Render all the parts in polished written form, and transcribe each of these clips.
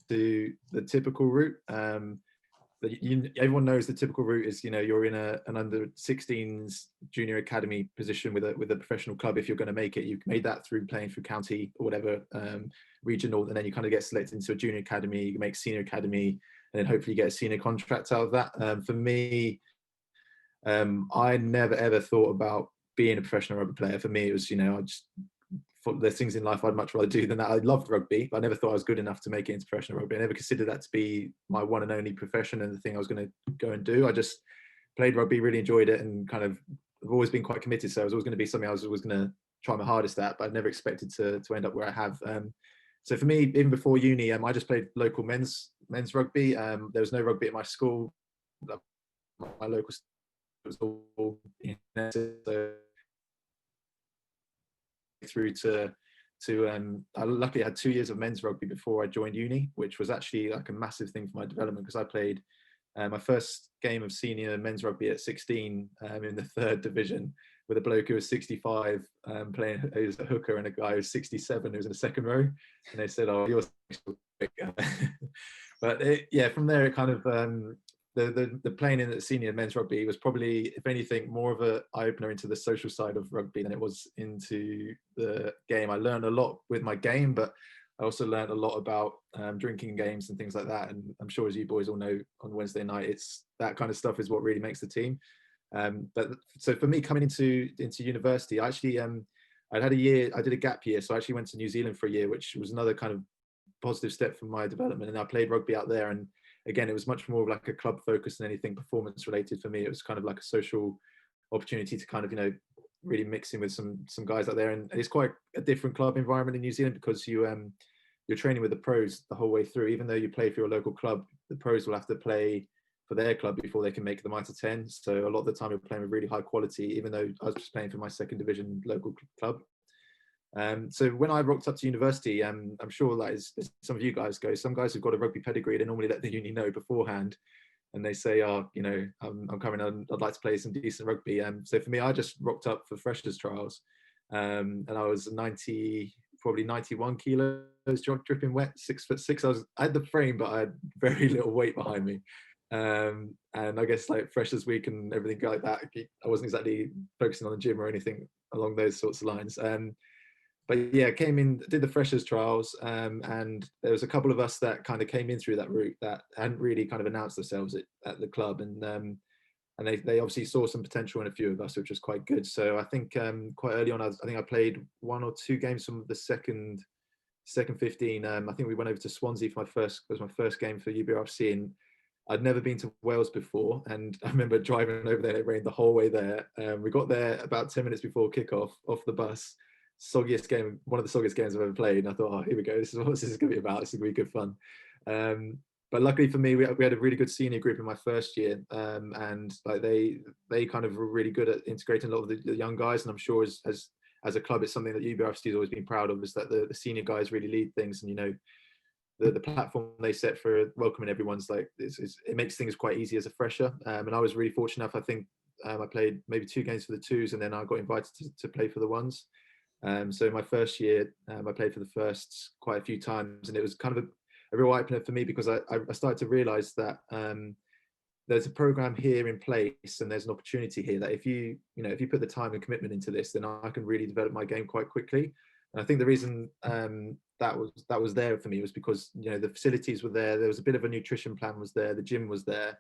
into the typical route. Everyone knows the typical route is, you're in an under 16s junior academy position with a professional club. If you're going to make it, you've made that through playing through county or whatever, regional, and then you kind of get selected into a junior academy, you make senior academy, and then hopefully get a senior contract out of that. For me, I never ever thought about being a professional rugby player. For me, it was, I just thought there's things in life I'd much rather do than that. I loved rugby, but I never thought I was good enough to make it into professional rugby. I never considered that to be my one and only profession and the thing I was going to go and do. I just played rugby, really enjoyed it, and kind of I've always been quite committed. So it was always going to be something I was always going to try my hardest at, but I never expected to end up where I have. So for me, even before uni, I just played local men's rugby. There was no rugby at my school. My local was all through to I luckily had 2 years of men's rugby before I joined uni, which was actually like a massive thing for my development, because I played my first game of senior men's rugby at 16 in the 3rd division with a bloke who was 65 playing as a hooker, and a guy who was 67 who was in the 2nd row, and they said, "Oh, you're so quick." But from there it kind of the playing in the senior men's rugby was probably, if anything, more of a eye-opener into the social side of rugby than it was into the game. I learned a lot with my game, but I also learned a lot about drinking games and things like that. And I'm sure, as you boys all know, on Wednesday night, it's that kind of stuff is what really makes the team. But so for me, coming into university, I actually I had a year, I did a gap year, so I actually went to New Zealand for a year, which was another kind of positive step for my development. And I played rugby out there, and again, it was much more like a club focus than anything performance related for me. It was kind of like a social opportunity to kind of, really mix in with some guys out there. And it's quite a different club environment in New Zealand, because you're training with the pros the whole way through. Even though you play for your local club, the pros will have to play for their club before they can make the Mitre 10. So a lot of the time you're playing with really high quality, even though I was just playing for my 2nd division local club. So when I rocked up to university, I'm sure that is some of you guys go. Some guys who've got a rugby pedigree, they normally let the uni know beforehand, and they say, "Oh, I'm coming on. I'd like to play some decent rugby." So for me, I just rocked up for freshers trials, and I was probably 91 kilos, dripping wet, 6'6". I had the frame, but I had very little weight behind me. And I guess like freshers week and everything like that, I wasn't exactly focusing on the gym or anything along those sorts of lines. But yeah, came in, did the freshers trials, and there was a couple of us that kind of came in through that route that hadn't really kind of announced themselves at the club, and they obviously saw some potential in a few of us, which was quite good. So I think quite early on, I think I played 1 or 2 games from the second 15. I think we went over to Swansea for my first game for UBRFC, and I'd never been to Wales before, and I remember driving over there. It rained the whole way there. We got there about 10 minutes before kickoff, off the bus. Soggiest game, one of the soggiest games I've ever played. And I thought, oh, here we go. This is what this is going to be about. This is going to be good fun. But luckily for me, we had a really good senior group in my first year, and like they kind of were really good at integrating a lot of the young guys. And I'm sure as a club, it's something that UBRFC has always been proud of, is that the senior guys really lead things, and the platform they set for welcoming everyone's like it makes things quite easy as a fresher. And I was really fortunate enough. I think I played maybe 2 games for the 2s, and then I got invited to play for the 1s. So my first year, I played for the firsts quite a few times, and it was kind of a real eye-opener for me, because I started to realise that there's a program here in place, and there's an opportunity here that if you put the time and commitment into this, then I can really develop my game quite quickly. And I think the reason that was there for me was because the facilities were there. There was a bit of a nutrition plan was there. The gym was there,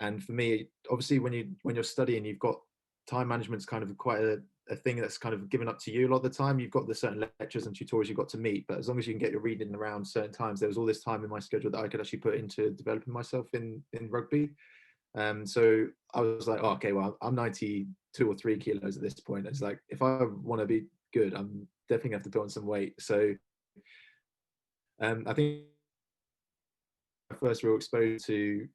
and for me, obviously, when you're studying, you've got time management's kind of quite a thing that's kind of given up to you a lot of the time. You've got the certain lectures and tutorials you've got to meet, but as long as you can get your reading around certain times, there was all this time in my schedule that I could actually put into developing myself in rugby. So I was like, oh, okay, well, I'm 92 or 3 kilos at this point. It's like, if I want to be good, I'm definitely have to put on some weight. So I think first real exposure to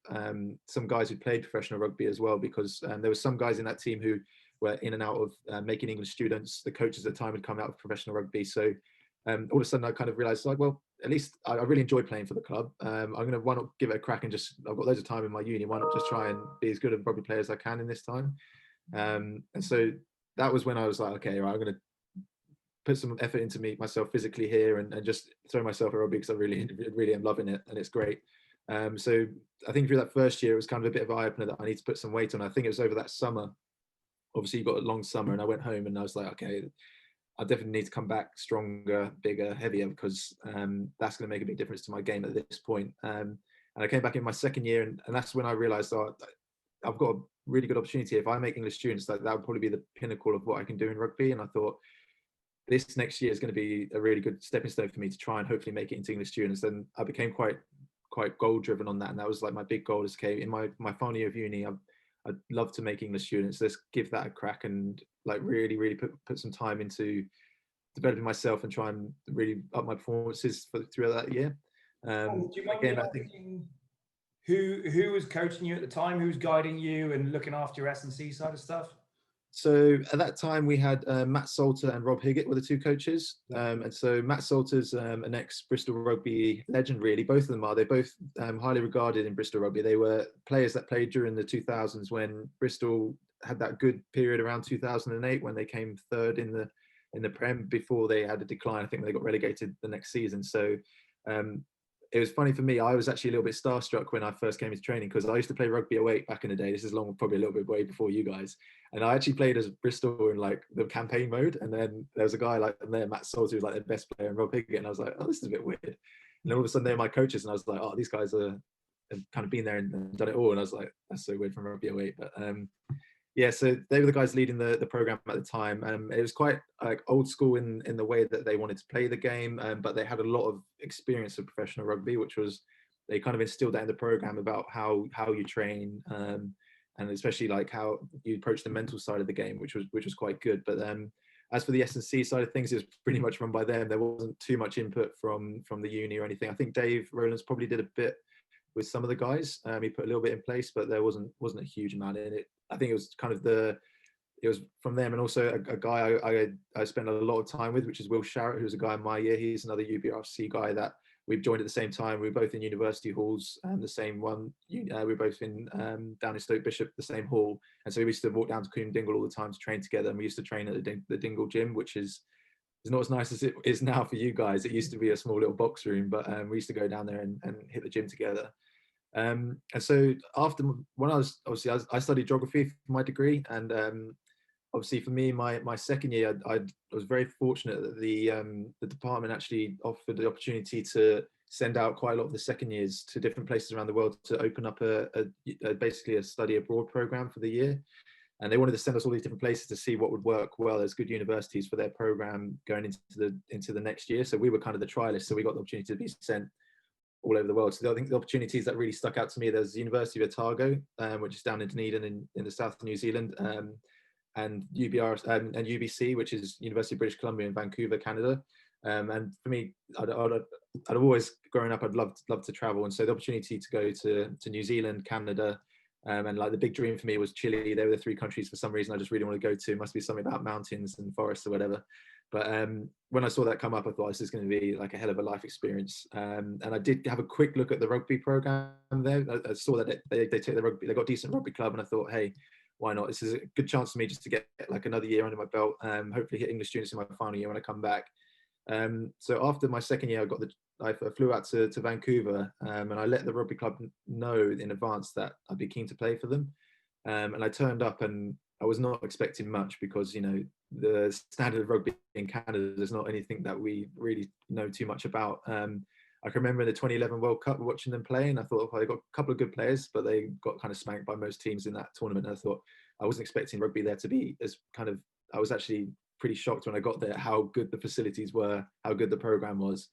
some guys who played professional rugby as well, because there were some guys in that team who were in and out of making English students. The coaches at the time had come out of professional rugby. So all of a sudden I kind of realized, like, well, at least I really enjoy playing for the club. I'm going to, why not give it a crack, and I've got loads of time in my uni, why not just try and be as good a rugby player as I can in this time. And so that was when I was like, okay, right, I'm going to put some effort into myself physically here, and just throw myself at rugby because I really am loving it, and it's great. So I think through that first year, it was kind of a bit of an eye opener that I need to put some weight on. I think it was over that summer. Obviously, you got a long summer, and I went home and I was like, okay, I definitely need to come back stronger, bigger, heavier, because that's going to make a big difference to my game at this point. And I came back in my second year, and that's when I realised, oh, I've got a really good opportunity. If I make English students, that would probably be the pinnacle of what I can do in rugby. And I thought this next year is going to be a really good stepping stone for me to try and hopefully make it into English students. And I became quite goal driven on that, and that was like my big goal. Is okay, in my final year of uni, I'd love to make English students. Let's give that a crack and like really put some time into developing myself and try and really up my performances throughout that year. Do you mind me asking who was coaching you at the time? Who was guiding you and looking after your S&C side of stuff? So at that time we had Matt Salter and Rob Higgett were the two coaches. And so Matt Salter's an ex-Bristol Rugby legend, really. Both of them are. They're both highly regarded in Bristol Rugby. They were players that played during the 2000s when Bristol had that good period around 2008 when they came third in the Prem before they had a decline. I think they got relegated the next season. So it was funny for me. I was actually a little bit starstruck when I first came into training because I used to play rugby away back in the day. This is probably a little bit way before you guys. And I actually played as Bristol in like the campaign mode. And then there was a guy like there, Matt Salter, who was like their best player, and Rob Higgett. And I was like, oh, this is a bit weird. And then all of a sudden they're my coaches, and I was like, oh, these guys have kind of been there and done it all. And I was like, that's so weird from rugby away. But yeah, so they were the guys leading the program at the time. It was quite like old school in the way that they wanted to play the game, but they had a lot of experience of professional rugby, which was they kind of instilled that in the program about how you train, and especially like how you approach the mental side of the game, which was quite good. But as for the S&C side of things, it was pretty much run by them. There wasn't too much input from the uni or anything. I think Dave Rowlands probably did a bit with some of the guys. He put a little bit in place, but there wasn't a huge amount in it. I think it was kind of it was from them, and also a guy I spent a lot of time with, which is Will Sharrett, who's a guy in my year. He's another UBRFC guy that we've joined at the same time. We were both in university halls, and the same one. We were both in down in Stoke Bishop, the same hall, and so we used to walk down to Coombe Dingle all the time to train together. And we used to train at the Dingle gym, which is not as nice as it is now for you guys. It used to be a small little box room, but we used to go down there and hit the gym together. And so after when I studied geography for my degree, and obviously for me my second year I was very fortunate that the department actually offered the opportunity to send out quite a lot of the second years to different places around the world to open up basically a study abroad program for the year. And they wanted to send us all these different places to see what would work well as good universities for their program going into the next year. So we were kind of the trialists, so we got the opportunity to be sent all over the world. So I think the opportunities that really stuck out to me, there's the University of Otago, which is down in Dunedin in the south of New Zealand, and and UBC, which is University of British Columbia in Vancouver, Canada. And for me, I'd always growing up, I'd love to travel, and so the opportunity to go to New Zealand, Canada, and like the big dream for me was Chile. They were the three countries for some reason I just really want to go to. It must be something about mountains and forests or whatever. But when I saw that come up, I thought this is going to be like a hell of a life experience. And I did have a quick look at the rugby program there. I saw that they take the rugby, they got a decent rugby club, and I thought, hey, why not? This is a good chance for me just to get like another year under my belt. Hopefully hit English students in my final year when I come back. So after my second year, I flew out to Vancouver, and I let the rugby club know in advance that I'd be keen to play for them. And I turned up, and I was not expecting much because, you know, the standard of rugby in Canada is not anything that we really know too much about. I can remember in the 2011 World Cup watching them play, and I thought, well, they got a couple of good players, but they got kind of spanked by most teams in that tournament. And I thought I wasn't expecting rugby there to be as kind of, I was actually pretty shocked when I got there how good the facilities were, how good the program was.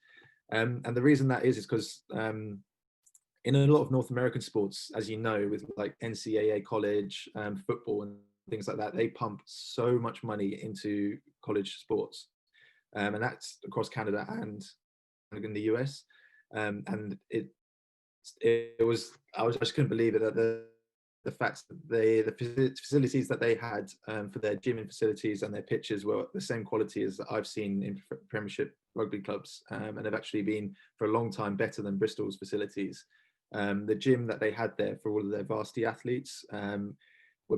And the reason that is because in a lot of North American sports, as you know, with like NCAA college, football and things like that, they pump so much money into college sports. And that's across Canada and in the US. And I just couldn't believe it, that the fact that the facilities that they had for their gym and facilities and their pitches were the same quality as I've seen in Premiership rugby clubs, and they've actually been for a long time better than Bristol's facilities. The gym that they had there for all of their varsity athletes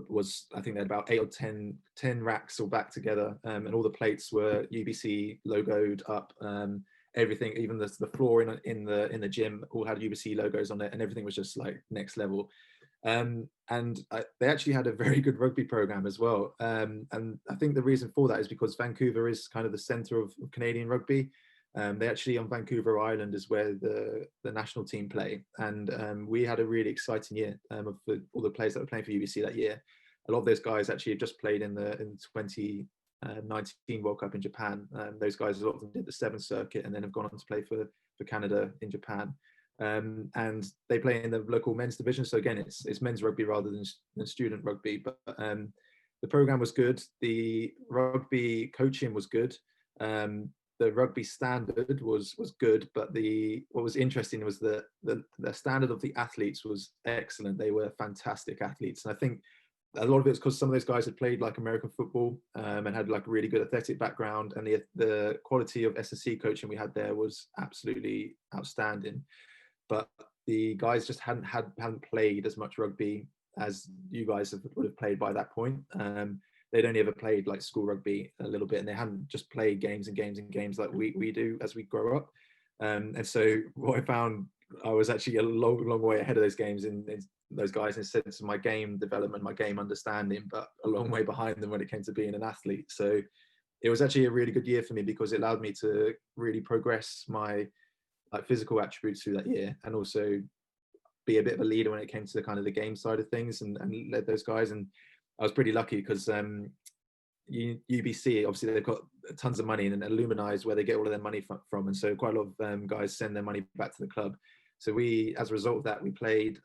was, I think they had about 8 or 10 racks all back together, and all the plates were UBC logoed up. Everything, even the floor in the gym, all had UBC logos on it, and everything was just like next level. And they actually had a very good rugby program as well. And I think the reason for that is because Vancouver is kind of the center of Canadian rugby. They actually, on Vancouver Island is where the national team play. And we had a really exciting year of all the players that were playing for UBC that year. A lot of those guys actually have just played in the 2019 World Cup in Japan. Those guys, a lot of them did the 7th circuit and then have gone on to play for Canada in Japan. And they play in the local men's division. So again, it's men's rugby rather than student rugby. But the program was good. The rugby coaching was good. The rugby standard was good, but what was interesting was the standard of the athletes was excellent. They were fantastic athletes, and I think a lot of it's because some of those guys had played like American football and had like a really good athletic background, and the quality of S&C coaching we had there was absolutely outstanding. But the guys just hadn't played as much rugby as you guys would have played by that point. They'd only ever played like school rugby a little bit, and they hadn't just played games and games and games like we do as we grow up. And so what I found, I was actually a long way ahead of those games in those guys in the sense of my game development, my game understanding, but a long way behind them when it came to being an athlete. So it was actually a really good year for me because it allowed me to really progress my like physical attributes through that year, and also be a bit of a leader when it came to the kind of the game side of things, and led those guys. And I was pretty lucky because UBC, obviously they've got tons of money, and alumni is where they get all of their money from, and so quite a lot of guys send their money back to the club. So we, as a result of that, we played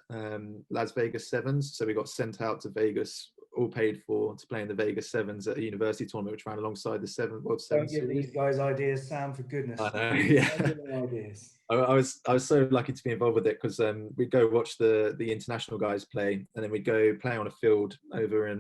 Las Vegas Sevens. So we got sent out to Vegas, all paid for, to play in the Vegas Sevens at a university tournament, which ran alongside the World Sevens. Don't give these guys ideas, Sam, for goodness. I know, yeah. Don't give them ideas. I was so lucky to be involved with it because we'd go watch the international guys play, and then we'd go play on a field over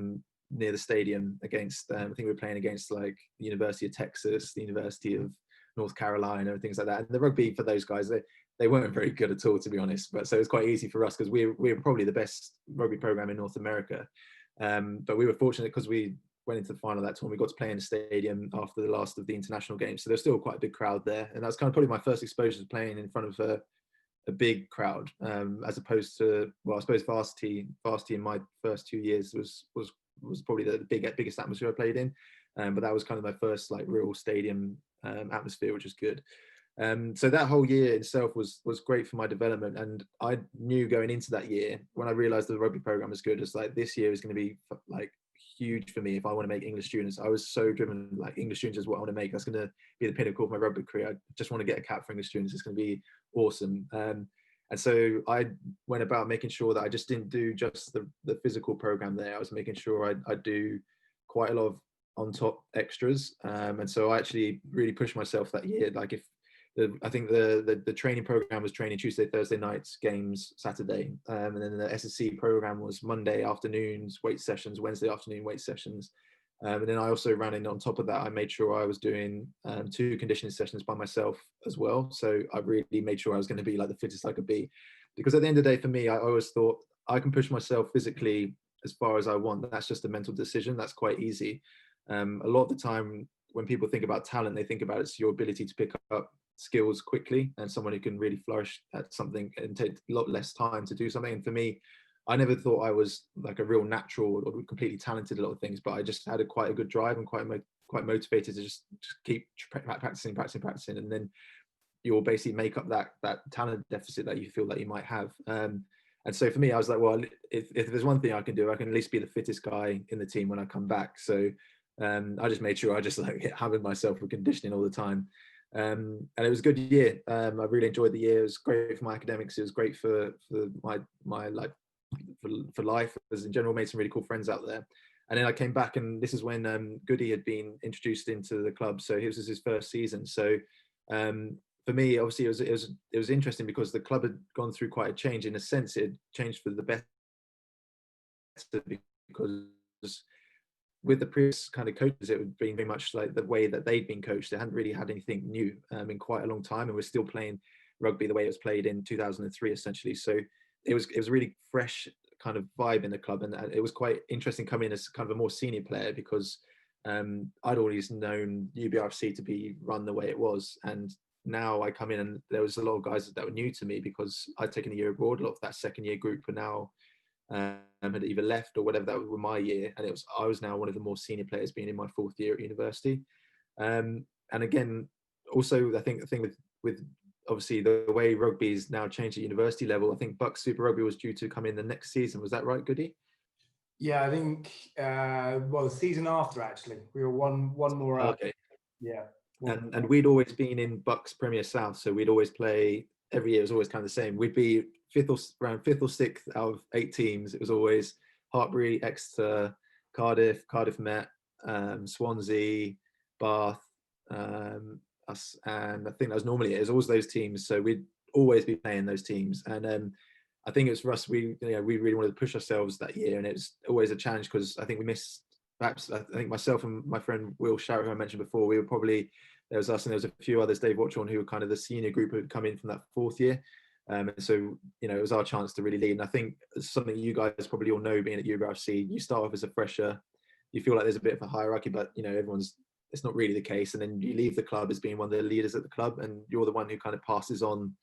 near the stadium against, I think we were playing against like the University of Texas, the University of North Carolina, and things like that. And the rugby for those guys, they weren't very good at all, to be honest. But so it was quite easy for us because we were probably the best rugby program in North America. But we were fortunate because we went into the final of that tournament. We got to play in the stadium after the last of the international games, so there's still quite a big crowd there, and that's kind of probably my first exposure to playing in front of a big crowd, as opposed to, well, I suppose varsity in my first 2 years was probably the biggest atmosphere I played in, but that was kind of my first like real stadium atmosphere, which was good. So that whole year itself was great for my development, and I knew going into that year, when I realized the rugby program was good, it's like this year is going to be like huge for me if I want to make English students. I was so driven, like English students is what I want to make. That's going to be the pinnacle of my rugby career. I just want to get a cap for English students. It's going to be awesome. And so I went about making sure that I just didn't do just the physical program there. I was making sure I do quite a lot of on top extras. And so I actually really pushed myself that year. Like I think the training program was training Tuesday, Thursday nights, games Saturday, and then the S&C program was Monday afternoons, weight sessions, Wednesday afternoon weight sessions, and then I also ran in on top of that. I made sure I was doing 2 conditioning sessions by myself as well. So I really made sure I was going to be like the fittest I could be, because at the end of the day, for me, I always thought I can push myself physically as far as I want. That's just a mental decision. That's quite easy. A lot of the time when people think about talent, they think about it's your ability to pick up skills quickly, and someone who can really flourish at something and take a lot less time to do something. And for me, I never thought I was like a real natural or completely talented at a lot of things, but I just had quite a good drive and quite motivated to just keep practicing, and then you'll basically make up that talent deficit that you feel that you might have. And so for me, I was like, well, if there's one thing I can do, I can at least be the fittest guy in the team when I come back. So I just made sure I just like hammered myself with conditioning all the time. And it was a good year. I really enjoyed the year. It was great for my academics. It was great for my like for life, as in general. Made some really cool friends out there. And then I came back, and this is when Goody had been introduced into the club, so this was his first season. So for me, obviously it was interesting because the club had gone through quite a change. In a sense, it changed for the better, because with the previous kind of coaches, it would be very much like the way that they'd been coached. They hadn't really had anything new in quite a long time, and we're still playing rugby the way it was played in 2003, essentially. So it was a really fresh kind of vibe in the club, and it was quite interesting coming in as kind of a more senior player, because I'd always known UBRFC to be run the way it was, and now I come in and there was a lot of guys that were new to me because I'd taken a year abroad. A lot of that second year group were now had either left or whatever, that was my year, and I was now one of the more senior players, being in my 4th year at university. And again, also I think the thing with obviously the way rugby's now changed at university level, I think Bucks Super Rugby was due to come in the next season. Was that right, Goody? Yeah, I think well, the season after, actually, we were one more up. Okay. Yeah. And we'd always been in Bucks Premier South, so we'd always play every year. It was always kind of the same. We'd be around 5th or 6th out of 8 teams. It was always Hartbury, Exeter, Cardiff Met, Swansea, Bath, us, and I think that was normally it. It was always those teams, so we'd always be playing those teams. And I think it was for us, we really wanted to push ourselves that year, and it was always a challenge because I think we missed. Perhaps I think myself and my friend Will Sharrett, who I mentioned before, we were probably, there was us and there was a few others, Dave Watchorn, who were kind of the senior group who had come in from that 4th year. And so, it was our chance to really lead. And I think it's something you guys probably all know, being at UBRFC, you start off as a fresher, you feel like there's a bit of a hierarchy, but it's not really the case. And then you leave the club as being one of the leaders at the club, and you're the one who kind of passes on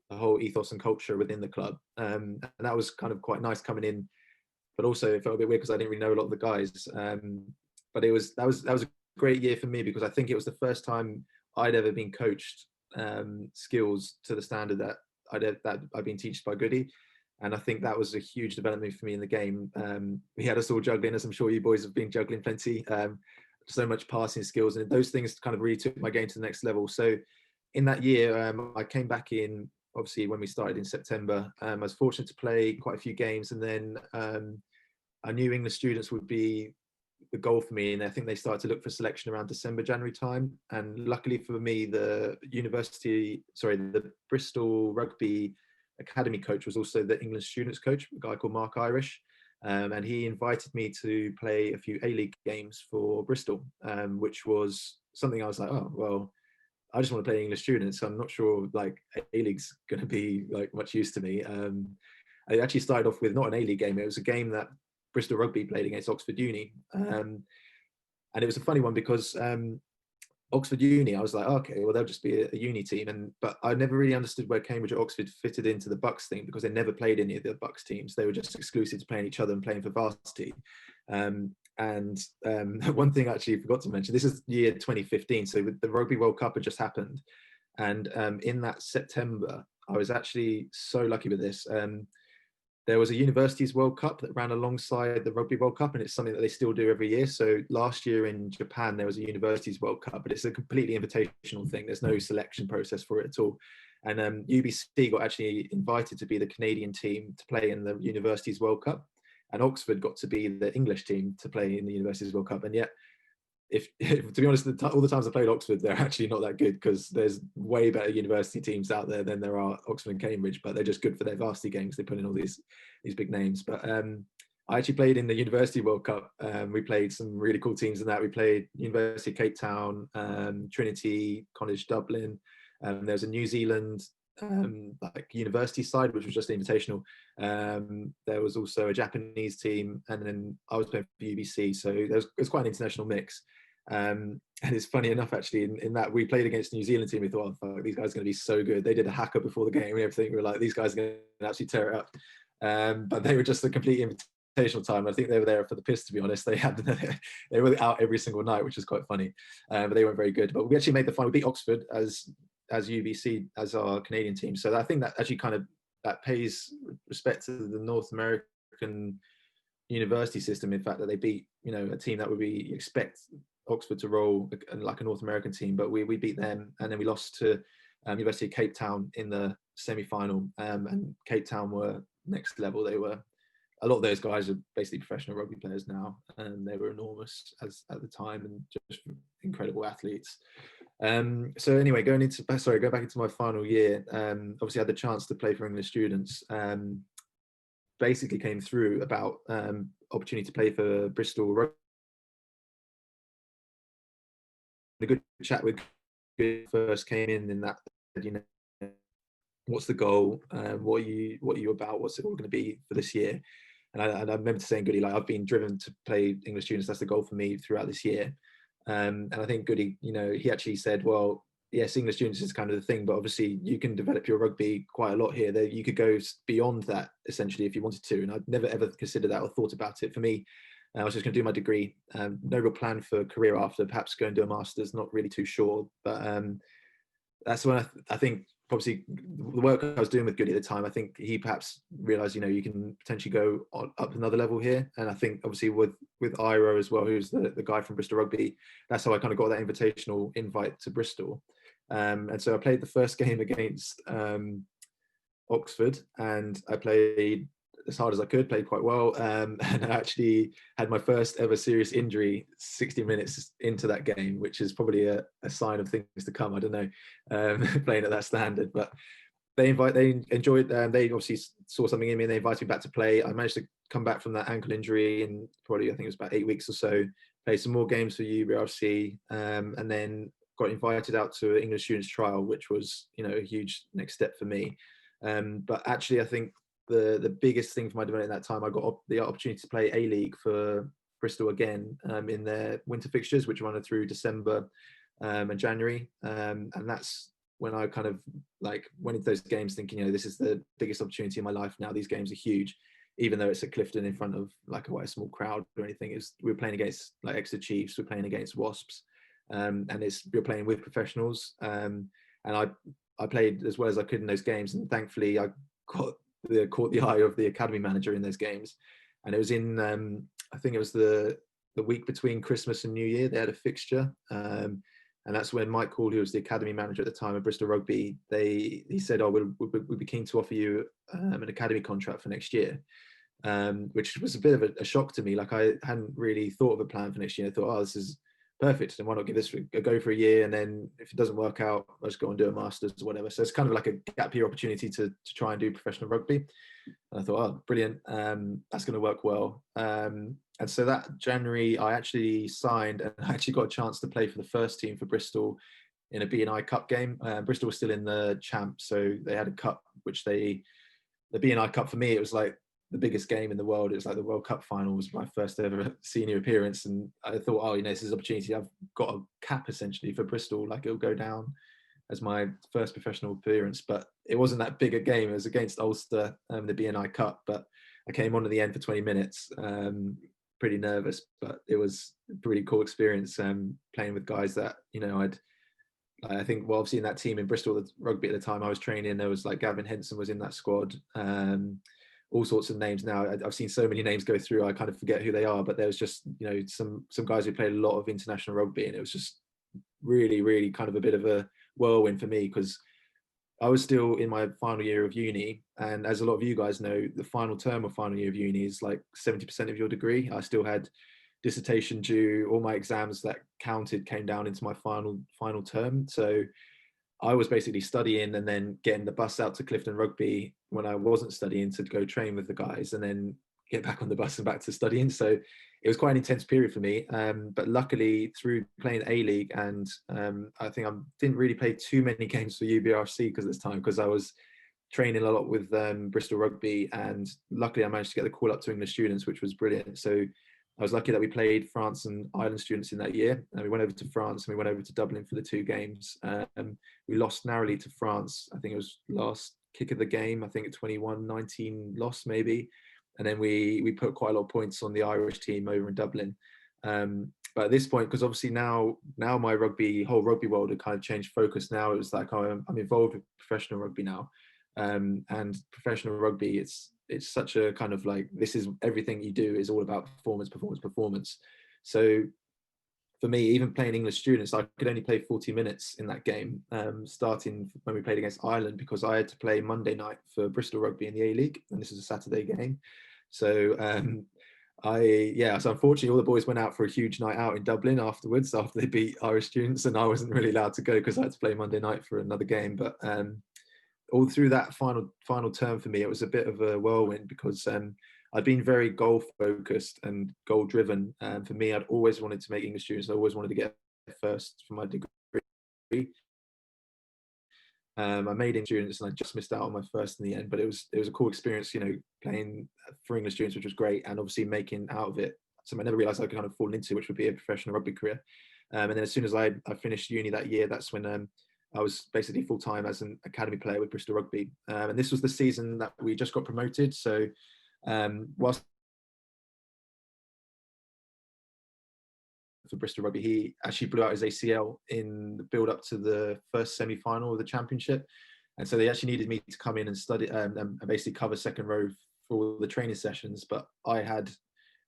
the whole ethos and culture within the club. And that was kind of quite nice coming in, but also it felt a bit weird because I didn't really know a lot of the guys. But that was a great year for me, because I think it was the first time I'd ever been coached skills to the standard that I'd been taught by Goody. And I think that was a huge development for me in the game. We had us all juggling, as I'm sure you boys have been juggling plenty. So much passing skills, and those things kind of really took my game to the next level. So in that year, I came back in, obviously when we started in September. I was fortunate to play quite a few games, and then I knew English students would be the goal for me, and I think they started to look for selection around December, January time. And luckily for me, the Bristol Rugby Academy coach was also the English students coach, a guy called Mark Irish. And he invited me to play a few A-League games for Bristol, which was something I was like, oh, well, I just want to play English students, so I'm not sure like A-League's going to be like much use to me. I actually started off with not an A-League game. It was a game that Bristol Rugby played against Oxford Uni. And it was a funny one because Oxford Uni, I was like, okay, well, they'll just be a uni team. But I never really understood where Cambridge or Oxford fitted into the Bucks thing, because they never played any of the Bucks teams. They were just exclusive to playing each other and playing for varsity. One thing I actually forgot to mention, this is year 2015. So the Rugby World Cup had just happened. And in that September, I was actually so lucky with this. There was a Universities World Cup that ran alongside the Rugby World Cup, and it's something that they still do every year. So last year in Japan, there was a Universities World Cup, but it's a completely invitational thing. There's no selection process for it at all. And UBC got actually invited to be the Canadian team to play in the Universities World Cup, and Oxford got to be the English team to play in the Universities World Cup. And yet, if to be honest, all the times I played Oxford, they're actually not that good, because there's way better university teams out there than there are Oxford and Cambridge, but they're just good for their varsity games. They put in all these big names. But I actually played in the University World Cup. We played some really cool teams in that. We played University of Cape Town, Trinity, College Dublin. There was a New Zealand like university side, which was just invitational. There was also a Japanese team, and then I was playing for UBC, so it was quite an international mix. And it's funny enough, actually, in that we played against the New Zealand team, we thought, oh, fuck, these guys are going to be so good. They did a hacker before the game and everything. We were like, these guys are going to actually tear it up. But they were just a complete invitational time. I think they were there for the piss, to be honest. They were out every single night, which is quite funny. But they weren't very good. But we actually made the final. We beat Oxford as UBC, as our Canadian team. So I think that actually kind of that pays respect to the North American university system, in fact, that they beat a team that would be expect Oxford to roll like a North American team, but we beat them, and then we lost to University of Cape Town in the semi-final. And Cape Town were next level. They were, a lot of those guys are basically professional rugby players now, and they were enormous at the time, and just incredible athletes. So anyway, go back into my final year. Obviously, I had the chance to play for English students. Basically, came through about opportunity to play for Bristol Rugby. A good chat with first came in that, what's the goal? What are you about? What's it all going to be for this year? And I remember saying Goody, like, I've been driven to play English students. That's the goal for me throughout this year. And I think Goody, you know, he actually said, well, yes, English students is kind of the thing, but obviously you can develop your rugby quite a lot here. That you could go beyond that essentially if you wanted to. And I'd never ever considered that or thought about it. For me, I was just going to do my degree. No real plan for career after. Perhaps go and do a master's. Not really too sure. But that's when I think obviously the work I was doing with Goody at the time, I think he perhaps realised, you know, you can potentially go up another level here. And I think obviously with Iro as well, who's the guy from Bristol Rugby, that's how I kind of got that invitational invite to Bristol. And so I played the first game against Oxford, and I played as hard as I could, played quite well, and I actually had my first ever serious injury 60 minutes into that game, which is probably a sign of things to come. I don't know, playing at that standard, but they enjoyed, they obviously saw something in me and they invited me back to play. I managed to come back from that ankle injury in probably, I think it was about 8 weeks or so, play some more games for UBRFC, and then got invited out to an English students trial, which was, you know, a huge next step for me. But actually, I think the biggest thing for my development at that time, I got the opportunity to play A-League for Bristol again in their winter fixtures, which run through December and January. And that's when I kind of like went into those games thinking, you know, this is the biggest opportunity in my life now. These games are huge, even though it's at Clifton in front of like quite a small crowd or anything. We're playing against like Exeter Chiefs, we're playing against Wasps, and we're playing with professionals. And I played as well as I could in those games, and thankfully I caught the eye of the academy manager in those games. And it was in I think it was the week between Christmas and New Year. They had a fixture, and that's when Mike Hall, who was the academy manager at the time of Bristol Rugby, he said, "Oh, we'd be keen to offer you an academy contract for next year," which was a bit of a shock to me. Like, I hadn't really thought of a plan for next year. I thought, oh, this is perfect, and why not give this a go for a year, and then if it doesn't work out, I'll just go and do a master's or whatever. So it's kind of like a gap year opportunity to try and do professional rugby. And I thought, oh, brilliant, that's going to work well. And so that January, I actually signed, and I actually got a chance to play for the first team for Bristol in a B&I Cup game. Bristol was still in the champ, so they had a cup, which the B&I Cup, for me, it was like the biggest game in the world. It was like the World Cup final was my first ever senior appearance, and I thought, oh, you know, this is an opportunity. I've got a cap essentially for Bristol, like it'll go down as my first professional appearance. But it wasn't that big a game. It was against Ulster, the B&I Cup, but I came on at the end for 20 minutes, pretty nervous, but it was a pretty cool experience, playing with guys that, you know, I think, well, obviously in that team in Bristol, the rugby at the time I was training, there was like Gavin Henson was in that squad, all sorts of names. Now I've seen so many names go through, I kind of forget who they are, but there was just, you know, some guys who played a lot of international rugby, and it was just really, really kind of a bit of a whirlwind for me, because I was still in my final year of uni, and as a lot of you guys know, the final term of final year of uni is like 70% of your degree. I still had dissertation due, all my exams that counted came down into my final term. So I was basically studying and then getting the bus out to Clifton Rugby when I wasn't studying to go train with the guys, and then get back on the bus and back to studying. So it was quite an intense period for me. But luckily, through playing A-League, and I think I didn't really play too many games for UBRFC because this time, because I was training a lot with Bristol Rugby, and luckily I managed to get the call up to English students, which was brilliant. So I was lucky that we played France and Ireland students in that year. And we went over to France and we went over to Dublin for the 2 games. We lost narrowly to France. I think it was last kick of the game. I think a 21-19 loss maybe. And then we put quite a lot of points on the Irish team over in Dublin. But at this point, because obviously now my whole rugby world had kind of changed focus. Now it was like, I'm involved with professional rugby now. And professional rugby, it's such a kind of like, this is everything you do is all about performance. So for me, even playing English students, I could only play 40 minutes in that game, starting when we played against Ireland, because I had to play Monday night for Bristol Rugby in the A-League, and this is a Saturday game. So so unfortunately all the boys went out for a huge night out in Dublin afterwards, after they beat Irish students, and I wasn't really allowed to go because I had to play Monday night for another game. But all through that final term for me, it was a bit of a whirlwind, because I'd been very goal focused and goal driven. For me, I'd always wanted to make English students. I always wanted to get first for my degree. I made English students and I just missed out on my first in the end, but it was a cool experience, you know, playing for English students, which was great, and obviously making out of it something I never realised I could kind of fall into, which would be a professional rugby career. And then as soon as I finished uni that year, that's when I was basically full time as an academy player with Bristol Rugby, and this was the season that we just got promoted. So whilst for Bristol Rugby, he actually blew out his ACL in the build up to the first semi-final of the championship, and so they actually needed me to come in and study and basically cover second row for the training sessions. But I had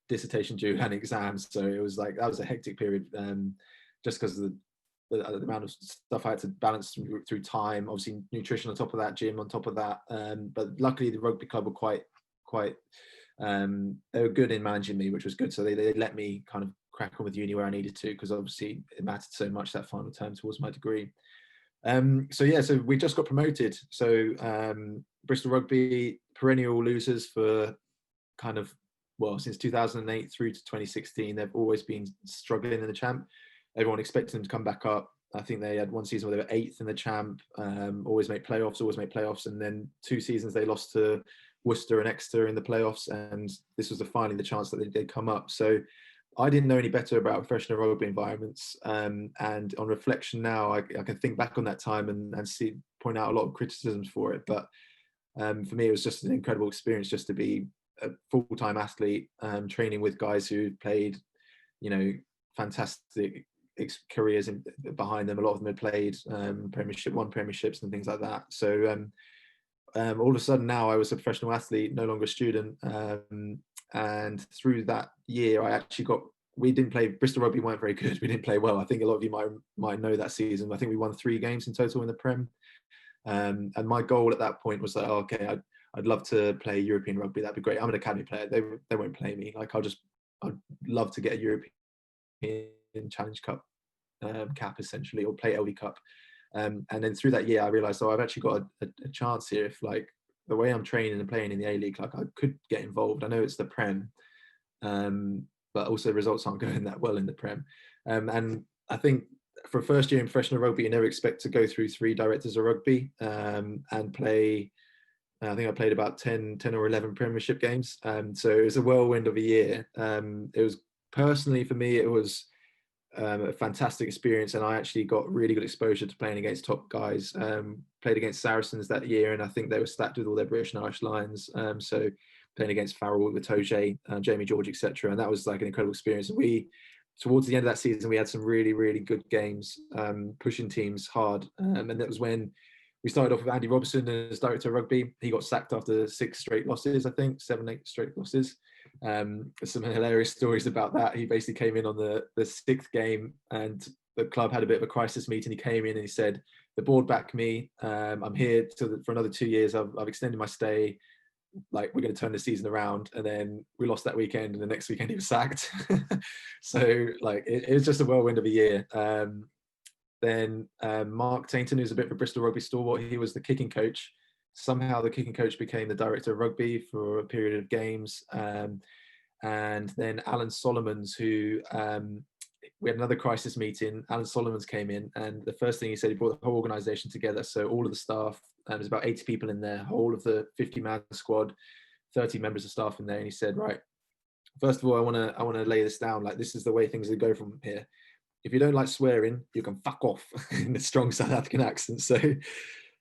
dissertation due and exams, so it was like that was a hectic period, just because of the amount of stuff I had to balance through time. Obviously, nutrition on top of that, gym on top of that. But luckily, the rugby club were quite. They were good in managing me, which was good. So they let me kind of crack on with uni where I needed to, because obviously it mattered so much that final term towards my degree. So we just got promoted. So Bristol Rugby, perennial losers for kind of, well, since 2008 through to 2016, they've always been struggling in the champ. Everyone expected them to come back up. I think they had one season where they were 8th in the champ, always make playoffs. And then 2 seasons they lost to Worcester and Exeter in the playoffs. And this was finally the chance that they'd come up. So I didn't know any better about professional rugby environments. And on reflection now, I can think back on that time and point out a lot of criticisms for it. But for me, it was just an incredible experience just to be a full-time athlete, training with guys who played, you know, fantastic careers behind them. A lot of them had played won premierships and things like that. So all of a sudden now I was a professional athlete, no longer a student. And through that year, we didn't play, Bristol Rugby weren't very good. We didn't play well. I think a lot of you might know that season. I think we won 3 games in total in the Prem. And my goal at that point was like, oh, okay, I'd love to play European rugby. That'd be great. I'm an academy player. They won't play me. Like I'd love to get a European Challenge Cup cap essentially, or play LD Cup. And then through that year, I realised, I've actually got a chance here. If like the way I'm training and playing in the A League, like I could get involved. I know it's the Prem, but also results aren't going that well in the Prem. And I think for a first year in professional rugby, you never expect to go through 3 directors of rugby and play. I think I played about 10 or 11 Premiership games. So it was a whirlwind of a year. It was personally for me, it was a fantastic experience, and I actually got really good exposure to playing against top guys. Played against Saracens that year, and I think they were stacked with all their British and Irish lions. So playing against Farrell, Watoje, Jamie George, etc., and that was like an incredible experience. And towards the end of that season, we had some really, really good games, pushing teams hard. And that was when we started off with Andy Robertson as director of rugby. He got sacked after 6 straight losses, I think, 7, 8 straight losses. There's some hilarious stories about that. He basically came in on the 6th game, and the club had a bit of a crisis meeting. He came in and he said, the board backed me. I'm here for another 2 years. I've extended my stay. Like, we're going to turn the season around. And then we lost that weekend, and the next weekend he was sacked. So like it was just a whirlwind of a year. Then Mark Tainton, who's a bit of a Bristol Rugby stalwart, he was the kicking coach. Somehow the kicking coach became the director of rugby for a period of games. And then Alan Solomons, who we had another crisis meeting. Alan Solomons came in, and the first thing he said, he brought the whole organisation together. So all of the staff, there's about 80 people in there, whole of the 50-man squad, 30 members of staff in there. And he said, right, first of all, I want to lay this down. Like, this is the way things will go from here. If you don't like swearing, you can fuck off, in a strong South African accent. So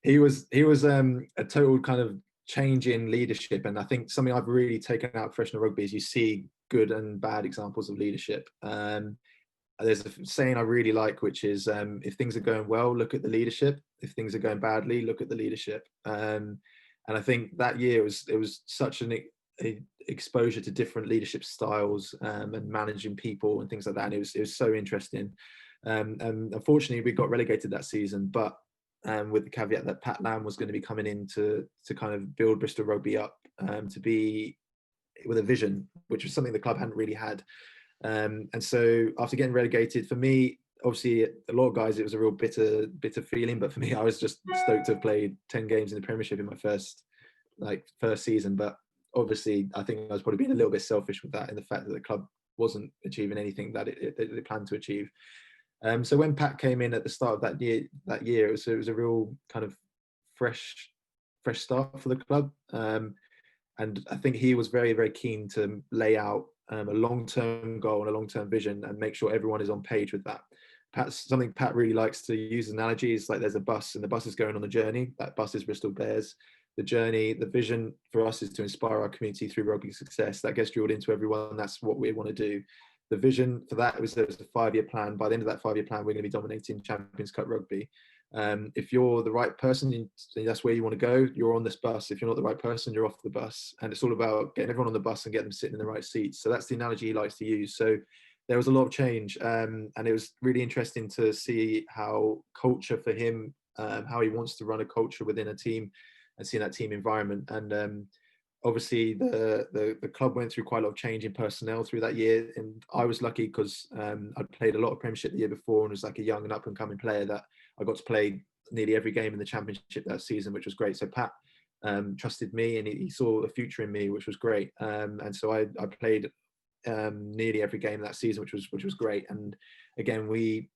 he was a total kind of change in leadership. And I think something I've really taken out of professional rugby is you see good and bad examples of leadership. There's a saying I really like, which is, if things are going well, look at the leadership. If things are going badly, look at the leadership. And I think that year it was such an exposure to different leadership styles and managing people and things like that. And it was so interesting. And unfortunately, we got relegated that season, but with the caveat that Pat Lamb was going to be coming in to kind of build Bristol Rugby up to be with a vision, which was something the club hadn't really had. And so after getting relegated, for me, obviously a lot of guys, it was a real bitter feeling, but for me, I was just stoked to have played 10 games in the Premiership in my first season. But obviously I think I was probably being a little bit selfish with that, in the fact that the club wasn't achieving anything that it planned to achieve. So when Pat came in at the start of that year, it was a real kind of fresh start for the club. And I think he was very, very keen to lay out a long-term goal and a long-term vision and make sure everyone is on page with that. Something Pat really likes to use analogy is like there's a bus and the bus is going on a journey. That bus is Bristol Bears. The journey, the vision for us is to inspire our community through rugby success. That gets drilled into everyone. That's what we want to do. The vision for that was there was a 5-year plan. By the end of that 5-year plan, we're going to be dominating Champions Cup rugby. If you're the right person, that's where you want to go. You're on this bus. If you're not the right person, you're off the bus. And it's all about getting everyone on the bus and getting them sitting in the right seats. So that's the analogy he likes to use. So there was a lot of change, and it was really interesting to see how culture for him, how he wants to run a culture within a team and seeing that team environment. And obviously the club went through quite a lot of change in personnel through that year, and I was lucky because I'd played a lot of Premiership the year before and was like a young and up and coming player that I got to play nearly every game in the Championship that season, which was great. So Pat trusted me and he saw a future in me, which was great. And so I played nearly every game that season, which was great. And again, we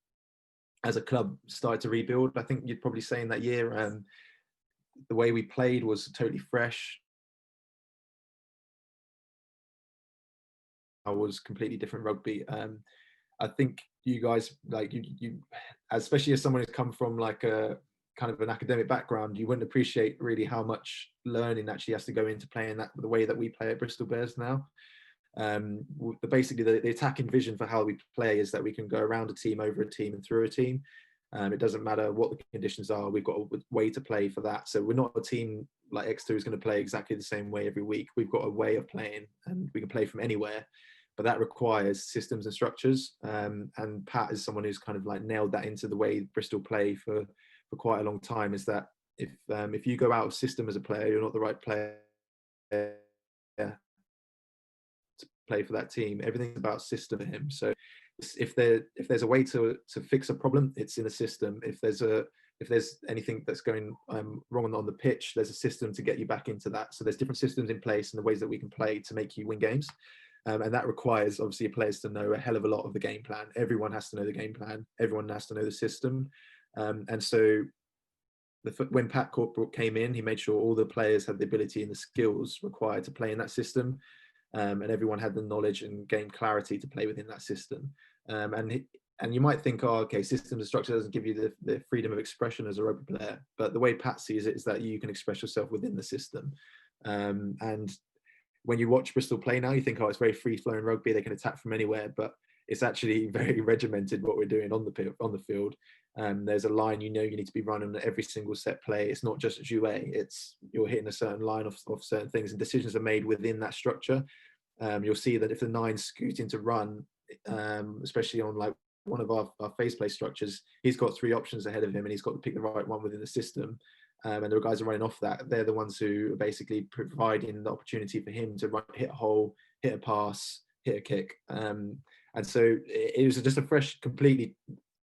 as a club started to rebuild. I think you'd probably say in that year, the way we played was totally fresh. I was completely different rugby. I think you guys, like you, especially as someone who's come from like a kind of an academic background, you wouldn't appreciate really how much learning actually has to go into playing that the way that we play at Bristol Bears now. Basically, the attacking vision for how we play is that we can go around a team, over a team, and through a team. It doesn't matter what the conditions are. We've got a way to play for that. So we're not a team like Exeter who's going to play exactly the same way every week. We've got a way of playing, and we can play from anywhere. But that requires systems and structures. And Pat is someone who's kind of like nailed that into the way Bristol play for quite a long time. Is that if you go out of system as a player, you're not the right player to play for that team. Everything's about system for him. So if there's a way to fix a problem, it's in a system. If there's anything that's going wrong on the pitch, there's a system to get you back into that. So there's different systems in place and the ways that we can play to make you win games. And that requires obviously players to know a hell of a lot of the game plan. Everyone has to know the game plan. Everyone has to know the system. And so when Pat Corporate came in, he made sure all the players had the ability and the skills required to play in that system. And everyone had the knowledge and game clarity to play within that system. And you might think, oh, okay, systems and structure doesn't give you the freedom of expression as a rugby player. But the way Pat sees it is that you can express yourself within the system. And when you watch Bristol play now, you think, oh, it's very free-flowing rugby. They can attack from anywhere, but it's actually very regimented what we're doing on the field. There's a line you need to be running at every single set play. It's not just jouet. It's you're hitting a certain line of certain things, and decisions are made within that structure. You'll see that if the nine's scooting to run, especially on like one of our phase play structures, he's got 3 options ahead of him, and he's got to pick the right one within the system. And the guys are running off that. They're the ones who are basically providing the opportunity for him to hit a hole, hit a pass, hit a kick. And so it was just a fresh, completely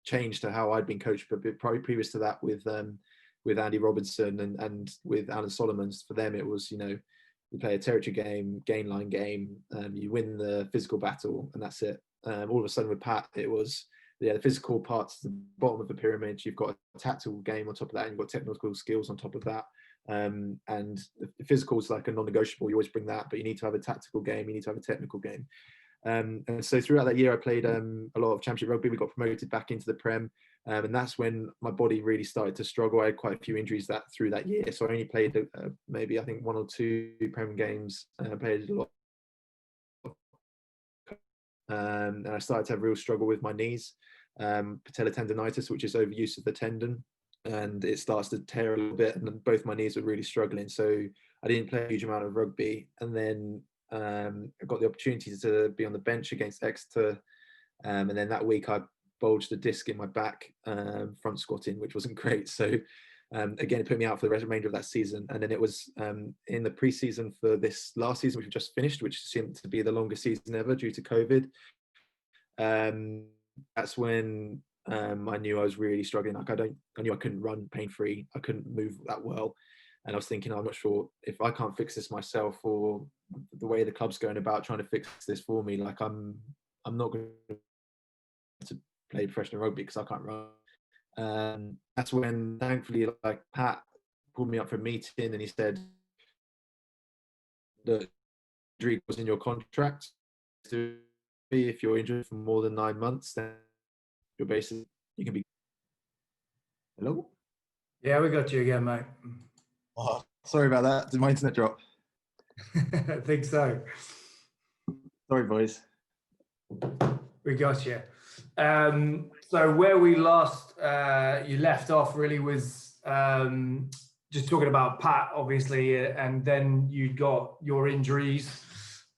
change to how I'd been coached, but probably previous to that with Andy Robinson and with Alan Solomons. For them, it was, you play a territory game, gain line game, you win the physical battle, and that's it. All of a sudden with Pat, it was the physical parts, the bottom of the pyramid. You've got a tactical game on top of that, and you've got technical skills on top of that. And the physical is like a non-negotiable. You always bring that, but you need to have a tactical game. You need to have a technical game. And so throughout that year, I played a lot of Championship rugby. We got promoted back into the Prem. And that's when my body really started to struggle. I had quite a few injuries through that year. So I only played maybe, I think, 1 or 2 Prem games. I played a lot. And I started to have real struggle with my knees. Patellar tendonitis, which is overuse of the tendon. And it starts to tear a little bit. And both my knees were really struggling. So I didn't play a huge amount of rugby. And then I got the opportunity to be on the bench against Exeter. And then that week I bulged a disc in my back, front squatting, which wasn't great. So again, it put me out for the remainder of that season. And then it was in the pre-season for this last season, which we just finished, which seemed to be the longest season ever due to COVID. That's when I knew I was really struggling. Like I knew I couldn't run pain-free. I couldn't move that well. And I was thinking, I'm not sure if I can't fix this myself, or the way the club's going about trying to fix this for me. Like I'm not going to play professional rugby because I can't run. That's when, thankfully, like Pat pulled me up for a meeting and he said that injury was in your contract. So if you're injured for more than 9 months, then you're basically, you can be. Hello? Yeah, we got you again, mate. Oh, sorry about that. Did my internet drop? I think so. Sorry, boys. We got you. So where we last you left off really was just talking about Pat, obviously, and then you got your injuries,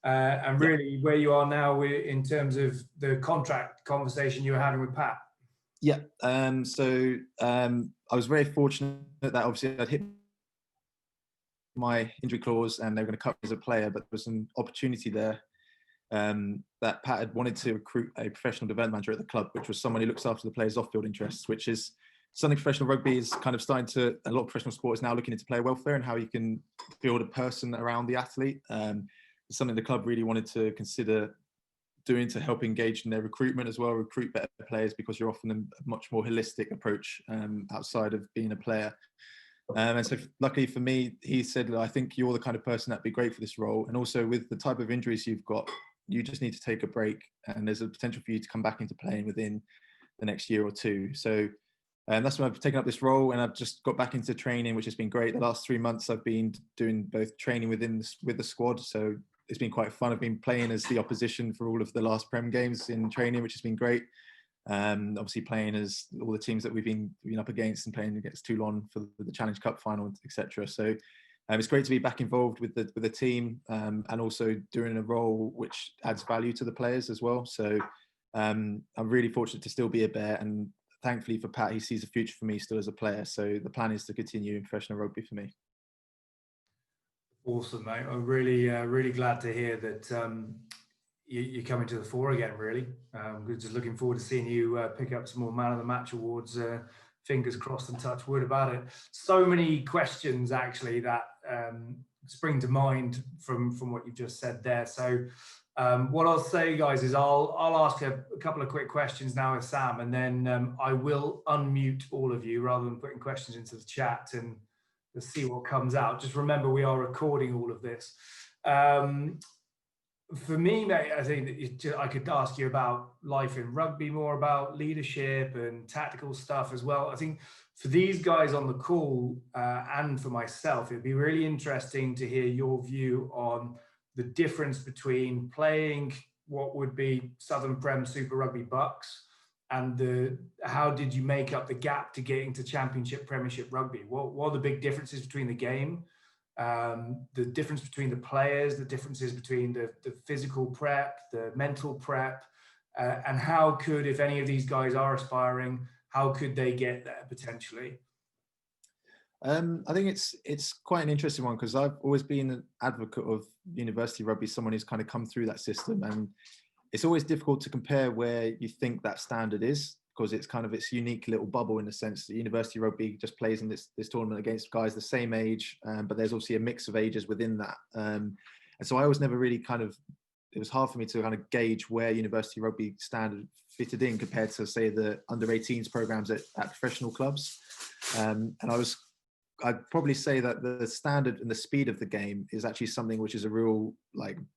and really where you are now in terms of the contract conversation you were having with Pat. Yeah. I was very fortunate that obviously I'd hit my injury clause and they were going to cut me as a player, but there was an opportunity there that Pat had wanted to recruit a professional development manager at the club, which was someone who looks after the players' off-field interests, which is something professional rugby is kind of starting to, a lot of professional sports now looking into player welfare and how you can build a person around the athlete. It's something the club really wanted to consider doing to help engage in their recruitment as well, recruit better players, because you're often a much more holistic approach outside of being a player. And so luckily for me, he said, I think you're the kind of person that'd be great for this role. And also with the type of injuries you've got, you just need to take a break and there's a potential for you to come back into playing within the next year or two. So that's when I've taken up this role and I've just got back into training, which has been great. The last 3 months I've been doing both training with the squad. So it's been quite fun. I've been playing as the opposition for all of the last Prem games in training, which has been great. Obviously playing as all the teams that we've been up against and playing against Toulon for the Challenge Cup final, etc. So it's great to be back involved with the team and also doing a role which adds value to the players as well. So I'm really fortunate to still be a Bear, and thankfully for Pat, he sees a future for me still as a player. So the plan is to continue in professional rugby for me. Awesome, mate. I'm really glad to hear that you're coming to the fore again, really. We're just looking forward to seeing you pick up some more Man of the Match awards. Fingers crossed and touch wood about it. So many questions, actually, that spring to mind from what you've just said there. So what I'll say, guys, is I'll ask a couple of quick questions now with Sam, and then I will unmute all of you rather than putting questions into the chat, and let's see what comes out. Just remember, we are recording all of this. For me, mate, I think that I could ask you about life in rugby, more about leadership and tactical stuff as well. I think for these guys on the call and for myself, it'd be really interesting to hear your view on the difference between playing what would be Southern Prem Super Rugby Bucks and how did you make up the gap to getting to Championship Premiership Rugby? What are the big differences between the game? The difference between the players, the differences between the physical prep, the mental prep, and how could, if any of these guys are aspiring, how could they get there potentially? I think it's quite an interesting one, because I've always been an advocate of university rugby, someone who's kind of come through that system, and it's always difficult to compare where you think that standard is, because it's kind of its unique little bubble in the sense that university rugby just plays in this tournament against guys the same age, but there's obviously a mix of ages within that. And so I was never really it was hard for me to kind of gauge where university rugby standard fitted in compared to, say, the under 18s programs at professional clubs. And I'd probably say that the standard and the speed of the game is actually something which is a real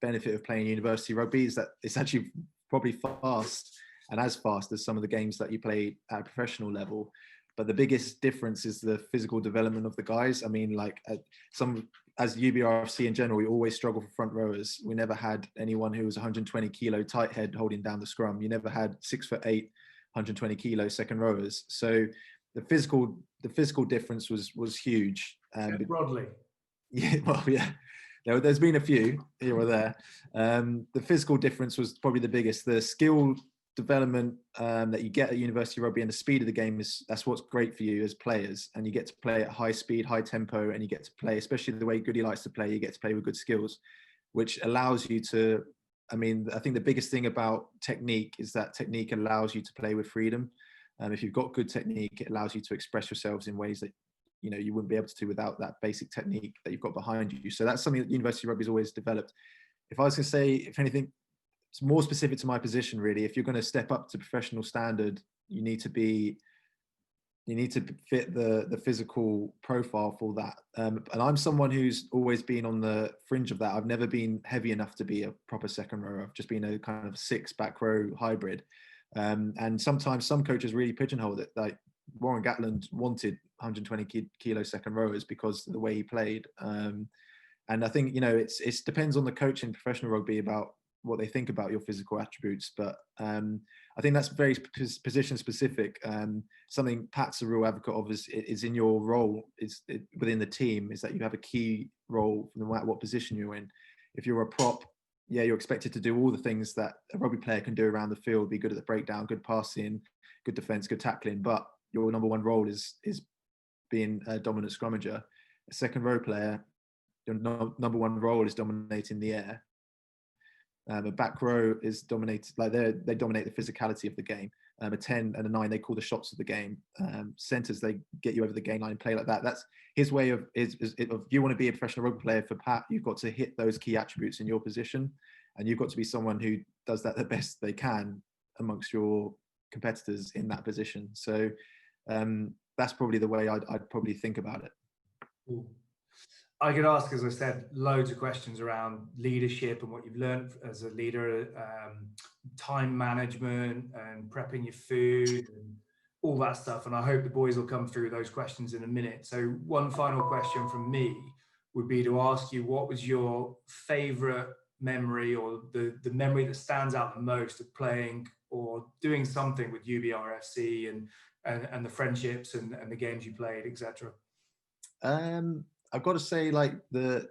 benefit of playing university rugby, is that it's actually probably fast and as fast as some of the games that you play at a professional level. But the biggest difference is the physical development of the guys. I mean, as UBRFC in general, we always struggle for front rowers. We never had anyone who was 120 kilo tight head holding down the scrum. You never had 6'8", 120 kilo second rowers. So the physical difference was huge. Broadly. Yeah, well, yeah. There's been a few here or there. The physical difference was probably the biggest. The skill development that you get at university rugby and the speed of the game that's what's great for you as players, and you get to play at high speed, high tempo, and you get to play, especially the way Goody likes to play, you get to play with good skills, which allows you to, I think the biggest thing about technique is that technique allows you to play with freedom. If you've got good technique, it allows you to express yourselves in ways that you wouldn't be able to without that basic technique that you've got behind you. So that's something that university rugby has always developed. If I was to say, if anything, it's more specific to my position, really. If you're going to step up to professional standard, you need to be you need to fit the physical profile for that. And I'm someone who's always been on the fringe of that. I've never been heavy enough to be a proper second row. I've just been a kind of 6 back row hybrid. And sometimes some coaches really pigeonhole it. Like Warren Gatland wanted 120 kilo second rowers because of the way he played. And I think, you know, it depends on the coach in professional rugby about what they think about your physical attributes. But I think that's very position specific. Something Pat's a real advocate of is in your role, within the team, is that you have a key role no matter what position you're in. If you're a prop, yeah, you're expected to do all the things that a rugby player can do around the field, be good at the breakdown, good passing, good defense, good tackling. But your number one role is being a dominant scrummager. A second row player, your number one role is dominating the air. A back row is dominated, like they dominate the physicality of the game. A 10 and a 9, they call the shots of the game. Centers, they get you over the game line and play like that. That's his way of, if you want to be a professional rugby player for Pat, you've got to hit those key attributes in your position. And you've got to be someone who does that the best they can amongst your competitors in that position. So that's probably the way I'd probably think about it. Cool. I could ask, as I said, loads of questions around leadership and what you've learned as a leader, time management and prepping your food and all that stuff. And I hope the boys will come through those questions in a minute. So one final question from me would be to ask you, what was your favorite memory, or the memory that stands out the most of playing or doing something with UBRFC and the friendships and the games you played, etc.? I've got to say, like, that's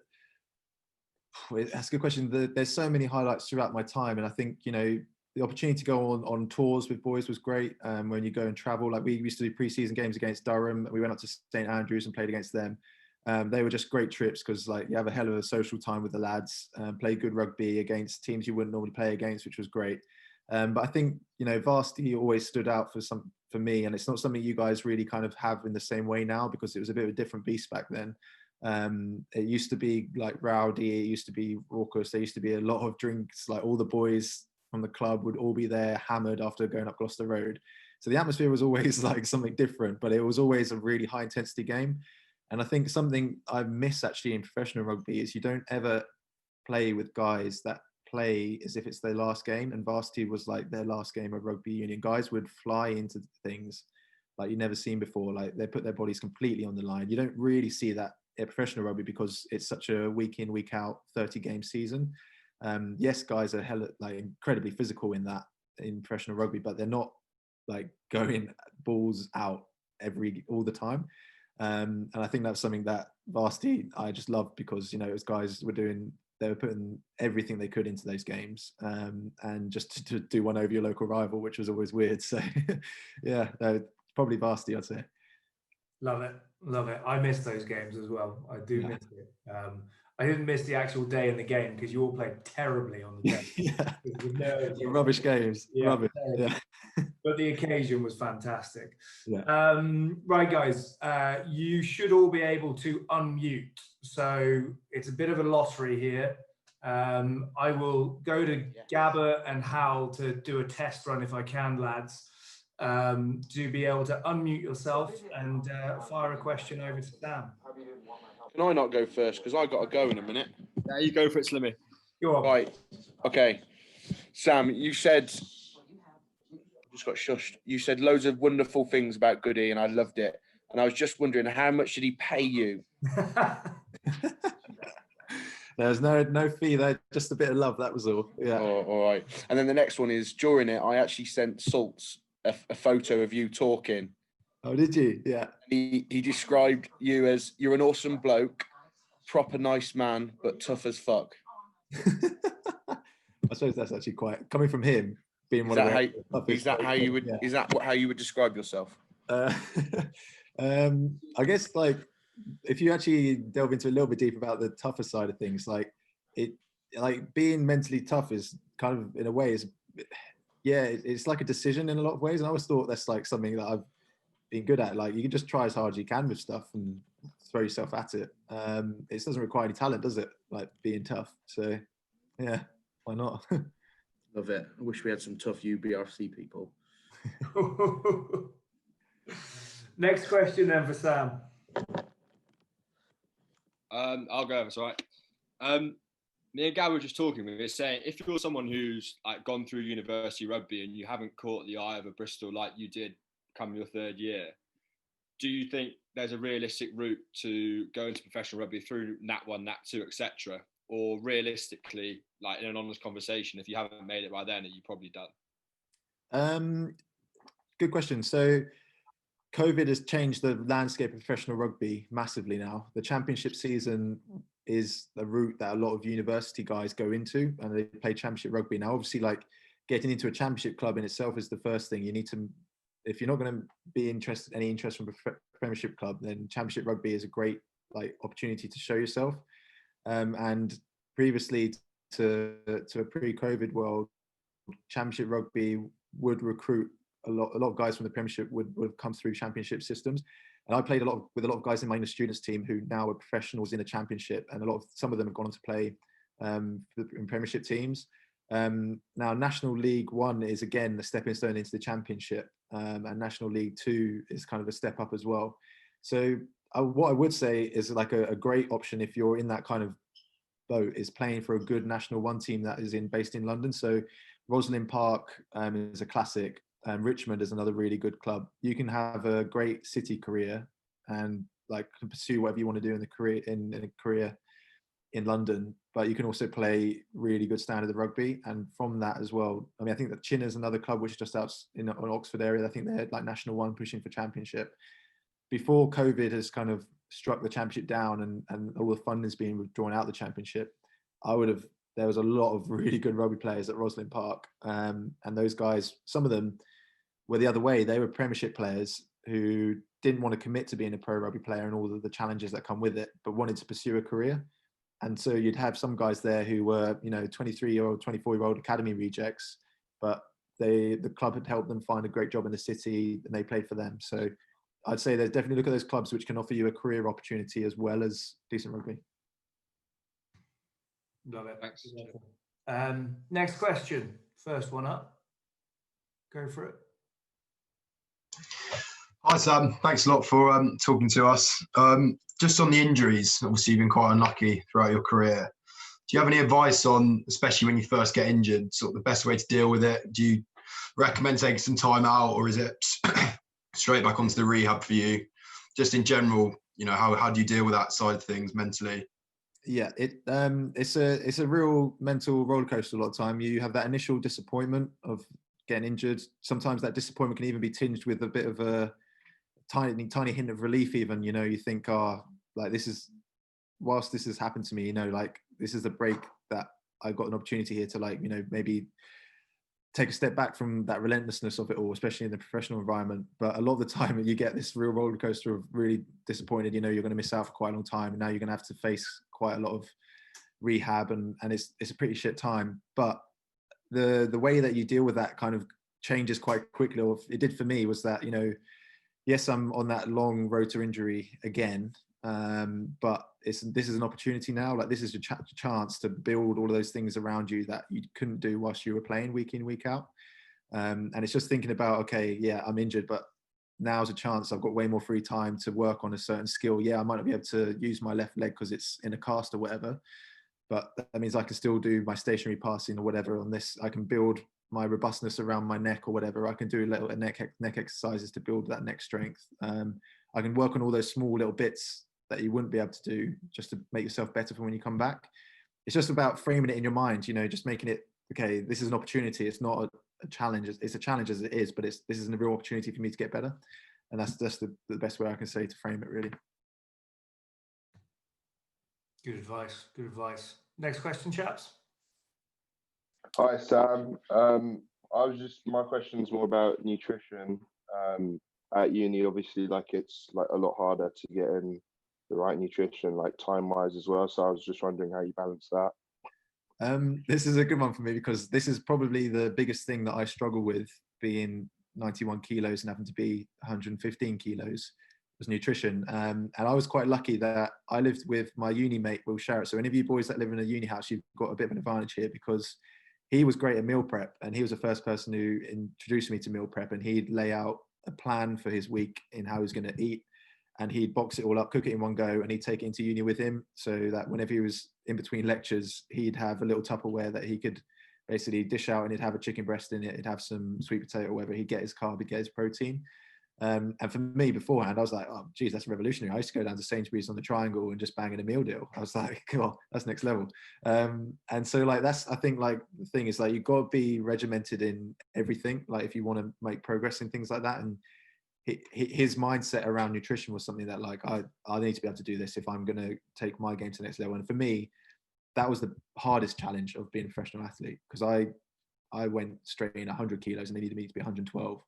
a good question. There's so many highlights throughout my time, and I think, you know, the opportunity to go on tours with boys was great. When you go and travel, like we used to do pre-season games against Durham. We went up to St Andrews and played against them. They were just great trips because, like, you have a hell of a social time with the lads. Play good rugby against teams you wouldn't normally play against, which was great. But I think, you know, varsity always stood out for me, and it's not something you guys really kind of have in the same way now, because it was a bit of a different beast back then. It used to be like rowdy, it used to be raucous, there used to be a lot of drinks, like all the boys from the club would all be there hammered after going up Gloucester Road. So the atmosphere was always like something different, but it was always a really high intensity game. And I think something I miss actually in professional rugby is you don't ever play with guys that play as if it's their last game, and varsity was like their last game of rugby union. Guys would fly into things like you've never seen before, like they put their bodies completely on the line. You don't really see that in professional rugby because it's such a week in, week out 30 game season. Yes, guys are like incredibly physical in professional rugby, but they're not like going balls out all the time. And I think that's something that varsity I just loved, because, you know, it was guys they were putting everything they could into those games, and just to do one over your local rival, which was always weird. So yeah, probably varsity, I'd say. Love it. Love it. I miss those games as well. I do miss it. I didn't miss the actual day in the game because you all played terribly on the day. Yeah. Rubbish games. Yeah, rubbish. Yeah. But the occasion was fantastic. Yeah. Right, guys, you should all be able to unmute. So it's a bit of a lottery here. I will go to Gabba and Hal to do a test run if I can, lads. To be able to unmute yourself and fire a question over to Sam. Can I not go first? Because I got to go in a minute. Yeah, you go for it, Slimmy. Go on. Right. Okay. Sam, you said, just got shushed. You said loads of wonderful things about Goody, and I loved it. And I was just wondering, how much did he pay you? There's no fee there, just a bit of love. That was all. Yeah. Oh, all right. And then the next one is, during it, I actually sent Salts a photo of you talking. Oh, did you? Yeah. He described you as, you're an awesome bloke, proper nice man, but tough as fuck. I suppose that's actually quite coming from him. Being Is that how you would describe yourself? I guess, like, if you actually delve into a little bit deep about the tougher side of things, like being mentally tough is kind of, in a way, it's like a decision in a lot of ways. And I always thought that's like something that I've been good at. Like, you can just try as hard as you can with stuff and throw yourself at it. It doesn't require any talent, does it? Like, being tough. So yeah, why not? Love it. I wish we had some tough UBRFC people. Next question then for Sam. I'll go, if it's all right. Me and Gab were just talking. We were saying, if you're someone who's like gone through university rugby and you haven't caught the eye of a Bristol like you did come your third year, do you think there's a realistic route to go into professional rugby through Nat 1, Nat 2, etc.? Or realistically, like in an honest conversation, if you haven't made it by then, are you probably done? Good question. So COVID has changed the landscape of professional rugby massively now. The championship season is the route that a lot of university guys go into, and they play championship rugby. Now, obviously, like getting into a championship club in itself is the first thing. You need to, if you're not going to be any interest from a premiership club, then championship rugby is a great like opportunity to show yourself. And previously to a pre-COVID world, championship rugby would recruit a lot of guys from the premiership would have come through championship systems. And I played with a lot of guys in my inner students team who now are professionals in a championship, and some of them have gone on to play in premiership teams. Now National League 1 is again a stepping stone into the championship, and National League 2 is kind of a step up as well. So what I would say is like a great option if you're in that kind of boat is playing for a good National 1 team that is based in London. So Rosslyn Park is a classic. Richmond is another really good club. You can have a great city career and like pursue whatever you want to do in a career in London, but you can also play really good standard of rugby. And from that as well, I mean, I think that Chin is another club which is just out in Oxford area. I think they're like National 1 pushing for championship. Before COVID has kind of struck the championship down and all the funding is being withdrawn out of the championship, there was a lot of really good rugby players at Rosslyn Park. And those guys, some of them were the other way. They were premiership players who didn't want to commit to being a pro rugby player and all of the challenges that come with it, but wanted to pursue a career. And so you'd have some guys there who were, 23-year-old, 24-year-old academy rejects, but the club had helped them find a great job in the city and they played for them. So I'd say there's definitely look at those clubs which can offer you a career opportunity as well as decent rugby. Love it. Thanks. Next question. First one up. Go for it. Hi Sam, thanks a lot for talking to us. Just on the injuries, obviously you've been quite unlucky throughout your career. Do you have any advice on, especially when you first get injured, sort of the best way to deal with it? Do you recommend taking some time out, or is it straight back onto the rehab for you? Just in general, how do you deal with that side of things mentally? Yeah, it's a real mental roller coaster a lot of time. You have that initial disappointment of getting injured. Sometimes that disappointment can even be tinged with a bit of a tiny hint of relief even. You think, whilst this has happened to me, like this is the break that I've got an opportunity here to maybe take a step back from that relentlessness of it all, especially in the professional environment. But a lot of the time you get this real roller coaster of really disappointed, you're going to miss out for quite a long time. And now you're going to have to face quite a lot of rehab and it's a pretty shit time. But the way that you deal with that kind of changes quite quickly, or it did for me, was that, yes, I'm on that long road to injury again. But this is an opportunity now. Like this is your chance to build all of those things around you that you couldn't do whilst you were playing week in, week out. And it's just thinking about, okay, yeah, I'm injured, but now's a chance. I've got way more free time to work on a certain skill. Yeah, I might not be able to use my left leg because it's in a cast or whatever, but that means I can still do my stationary passing or whatever on this. I can build my robustness around my neck or whatever. I can do little neck exercises to build that neck strength. I can work on all those small little bits that you wouldn't be able to do just to make yourself better for when you come back. It's just about framing it in your mind, just making it, okay, this is an opportunity. It's not a challenge. It's a challenge as it is, but this is a real opportunity for me to get better. And that's the best way I can say to frame it, really. Good advice. Good advice. Next question, chaps. Hi, Sam. My question's more about nutrition. At uni, obviously, it's a lot harder to get in the right nutrition, time-wise as well. So I was just wondering how you balance that. This is a good one for me because this is probably the biggest thing that I struggle with, being 91 kilos and having to be 115 kilos, was nutrition. And I was quite lucky that I lived with my uni mate, Will Sharrett. So any of you boys that live in a uni house, you've got a bit of an advantage here because he was great at meal prep, and he was the first person who introduced me to meal prep, and he'd lay out a plan for his week in how he's going to eat, and he'd box it all up, cook it in one go, and he'd take it into uni with him, so that whenever he was in between lectures, he'd have a little Tupperware that he could basically dish out, and he'd have a chicken breast in it, he'd have some sweet potato, whatever, he'd get his carb, he'd get his protein. And for me beforehand, I was like, oh, geez, that's revolutionary. I used to go down to Sainsbury's on the Triangle and just bang in a meal deal. I was like, God, that's next level. And so like, that's, I think like the thing is like, you've got to be regimented in everything. Like if you want to make progress in things like that. And his mindset around nutrition was something that like, I need to be able to do this if I'm going to take my game to the next level. And for me, that was the hardest challenge of being a professional athlete, because I went straight in 100 kilos and they needed me to be 112.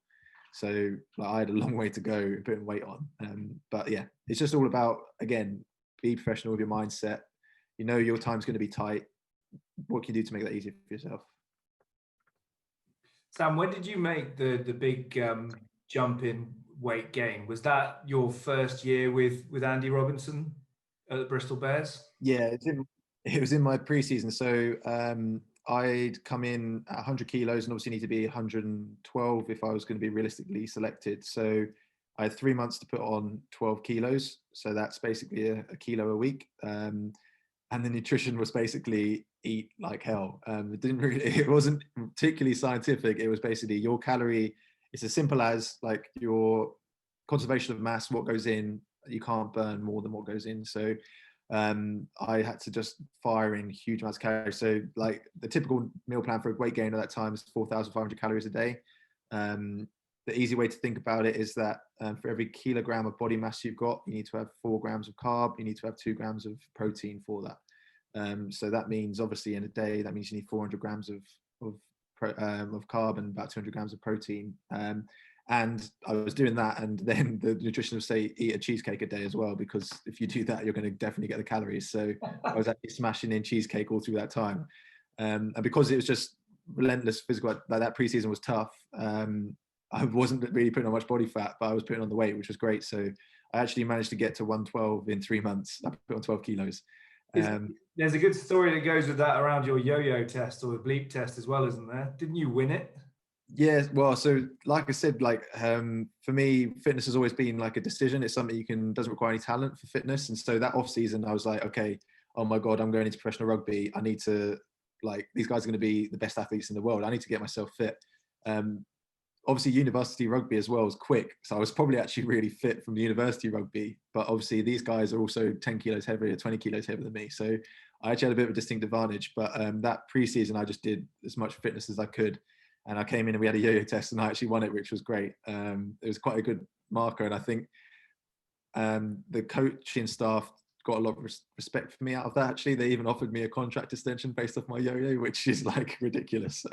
So like, I had a long way to go putting weight on. But yeah, it's just all about, again, be professional with your mindset. You know your time's going to be tight. What can you do to make that easier for yourself? Sam, when did you make the big jump in weight gain? Was that your first year with Andy Robinson at the Bristol Bears? Yeah, it was in my pre-season. So I'd come in at 100 kilos and obviously need to be 112 if I was going to be realistically selected. So I had 3 months to put on 12 kilos. So that's basically a kilo a week. And the nutrition was basically eat like hell. It wasn't particularly scientific. It was basically your calorie. It's as simple as like your conservation of mass, what goes in, you can't burn more than what goes in. So I had to just fire in huge amounts of calories. So like the typical meal plan for a weight gain at that time is 4,500 calories a day. The easy way to think about it is that for every kilogram of body mass you've got, you need to have 4 grams of carb, you need to have 2 grams of protein for that. So that means obviously in a day, that means you need 400 grams of carb and about 200 grams of protein. And I was doing that, and then the nutritionist would say eat a cheesecake a day as well, because if you do that, you're going to definitely get the calories. So I was actually smashing in cheesecake all through that time, and because it was just relentless physical, like that preseason was tough. I wasn't really putting on much body fat, but I was putting on the weight, which was great. So I actually managed to get to 112 in 3 months. I put on 12 kilos. There's a good story that goes with that around your yo-yo test or the bleep test as well, isn't there? Didn't you win it? Yeah, well, so like I said, like for me, fitness has always been like a decision. It's something doesn't require any talent for fitness. And so that off season, I was like, okay, oh my God, I'm going into professional rugby. I need to, like, these guys are going to be the best athletes in the world. I need to get myself fit. Obviously university rugby as well was quick. So I was probably actually really fit from the university rugby, but obviously these guys are also 10 kilos heavier, 20 kilos heavier than me. So I actually had a bit of a distinct advantage, but that pre-season, I just did as much fitness as I could. And I came in and we had a yo-yo test and I actually won it, which was great. It was quite a good marker. And I think the coaching staff got a lot of respect for me out of that. Actually, they even offered me a contract extension based off my yo-yo, which is like ridiculous.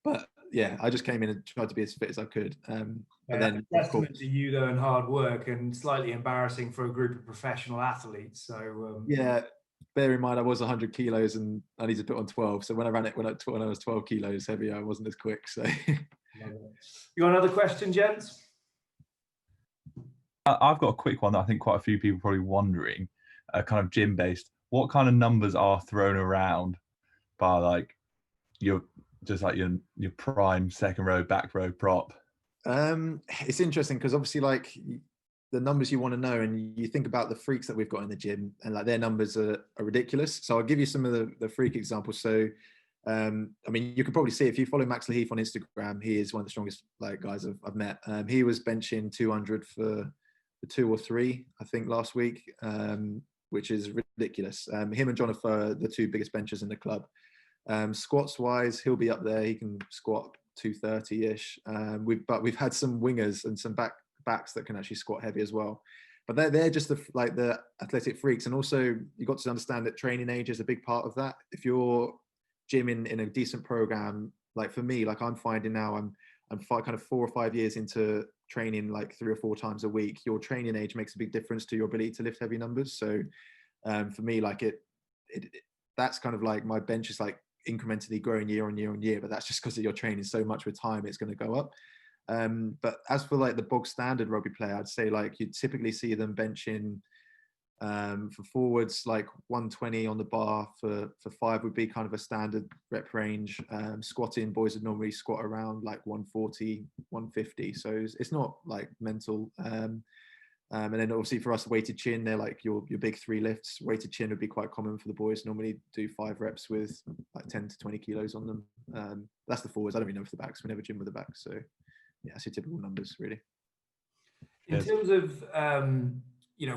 But yeah, I just came in and tried to be as fit as I could. And then testament to you though and hard work, and slightly embarrassing for a group of professional athletes. So yeah, bear in mind I was 100 kilos and I need to put on 12. So when I ran it when I was 12 kilos heavier, I wasn't as quick. So you got another question, gents? I've got a quick one that I think quite a few people are probably wondering, kind of gym based. What kind of numbers are thrown around by like your prime second row, back row prop? It's interesting because obviously like the numbers you want to know, and you think about the freaks that we've got in the gym, and like their numbers are ridiculous. So I'll give you some of the freak examples. So I mean, you can probably see if you follow Max Laheath on Instagram, he is one of the strongest like guys I've met. He was benching 200 for 2 or 3, I think, last week, which is ridiculous. Him and Jonathan are the 2 biggest benchers in the club. Squats wise, he'll be up there. He can squat 230-ish. But we've had some wingers and some backs that can actually squat heavy as well. But they're just the athletic freaks. And also you've got to understand that training age is a big part of that. If you're gymming in a decent program, like for me, like I'm finding now I'm kind of 4 or 5 years into training like 3 or 4 times a week. Your training age makes a big difference to your ability to lift heavy numbers. So for me, like that's kind of like my bench is like incrementally growing year on year on year, but that's just because you're training so much with time, it's going to go up. But as for like the bog standard rugby player, I'd say like you typically see them benching For forwards, like 120 on the bar. For 5 would be kind of a standard rep range. Squatting, boys would normally squat around like 140, 150. So it's not like mental. And then obviously for us, weighted chin, they're like your big 3 lifts. Weighted chin would be quite common for the boys. Normally do 5 reps with like 10 to 20 kilos on them. That's the forwards. I don't really know for the backs. We never gym with the backs. So yeah, that's your typical numbers really. In terms of,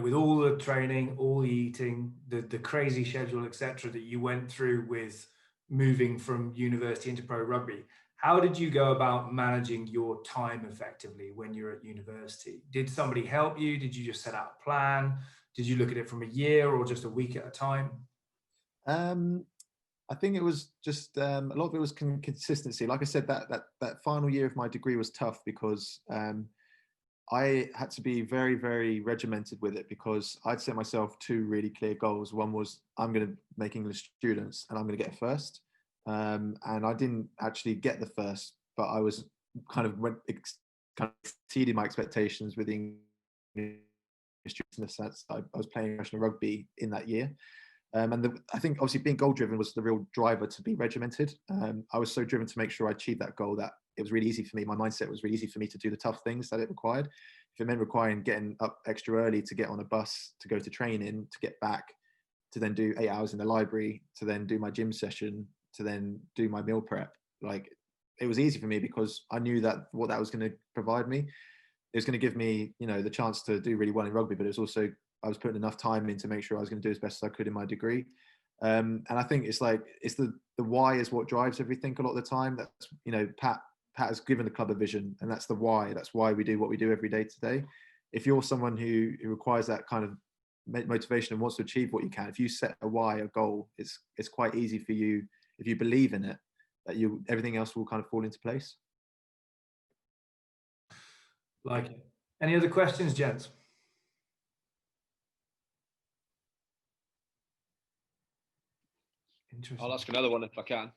with all the training, all the eating, the crazy schedule, etc., that you went through with moving from university into pro rugby, how did you go about managing your time effectively when you're at university? Did somebody help you? Did you just set out a plan? Did you look at it from a year or just a week at a time? I think it was just a lot of it was consistency. Like I said, that final year of my degree was tough because I had to be very, very regimented with it because I'd set myself 2 really clear goals. One was I'm going to make English students and I'm going to get a first. And I didn't actually get the first, but I was kind of exceeded my expectations with English students in the sense that I was playing professional rugby in that year. And I think obviously being goal driven was the real driver to be regimented. I was so driven to make sure I achieved that goal that it was really easy for me. My mindset was really easy for me to do the tough things that it required. If it meant requiring getting up extra early to get on a bus, to go to training, to get back, to then do 8 hours in the library, to then do my gym session, to then do my meal prep, like it was easy for me because I knew that what that was going to provide me, it was going to give me, the chance to do really well in rugby, but it's also, I was putting enough time in to make sure I was going to do as best as I could in my degree. And I think it's the why is what drives everything a lot of the time. That's, Pat has given the club a vision, and that's the why. That's why we do what we do every day today. If you're someone who requires that kind of motivation and wants to achieve what you can, if you set a why, a goal, it's quite easy for you, if you believe in it, that everything else will kind of fall into place. Like it. Any other questions, gents? I'll ask another one if I can.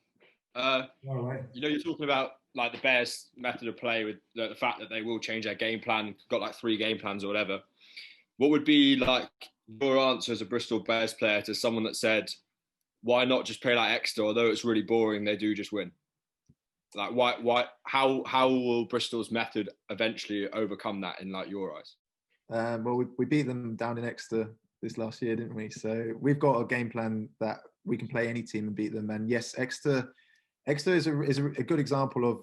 All right. You're talking about like the Bears' method of play with the fact that they will change their game plan, got like 3 game plans or whatever. What would be like your answer as a Bristol Bears player to someone that said, why not just play like Exeter? Although it's really boring, they do just win. Like how will Bristol's method eventually overcome that in like your eyes? Well, we beat them down in Exeter this last year, didn't we? So we've got a game plan that we can play any team and beat them. And yes, Exeter is a good example of,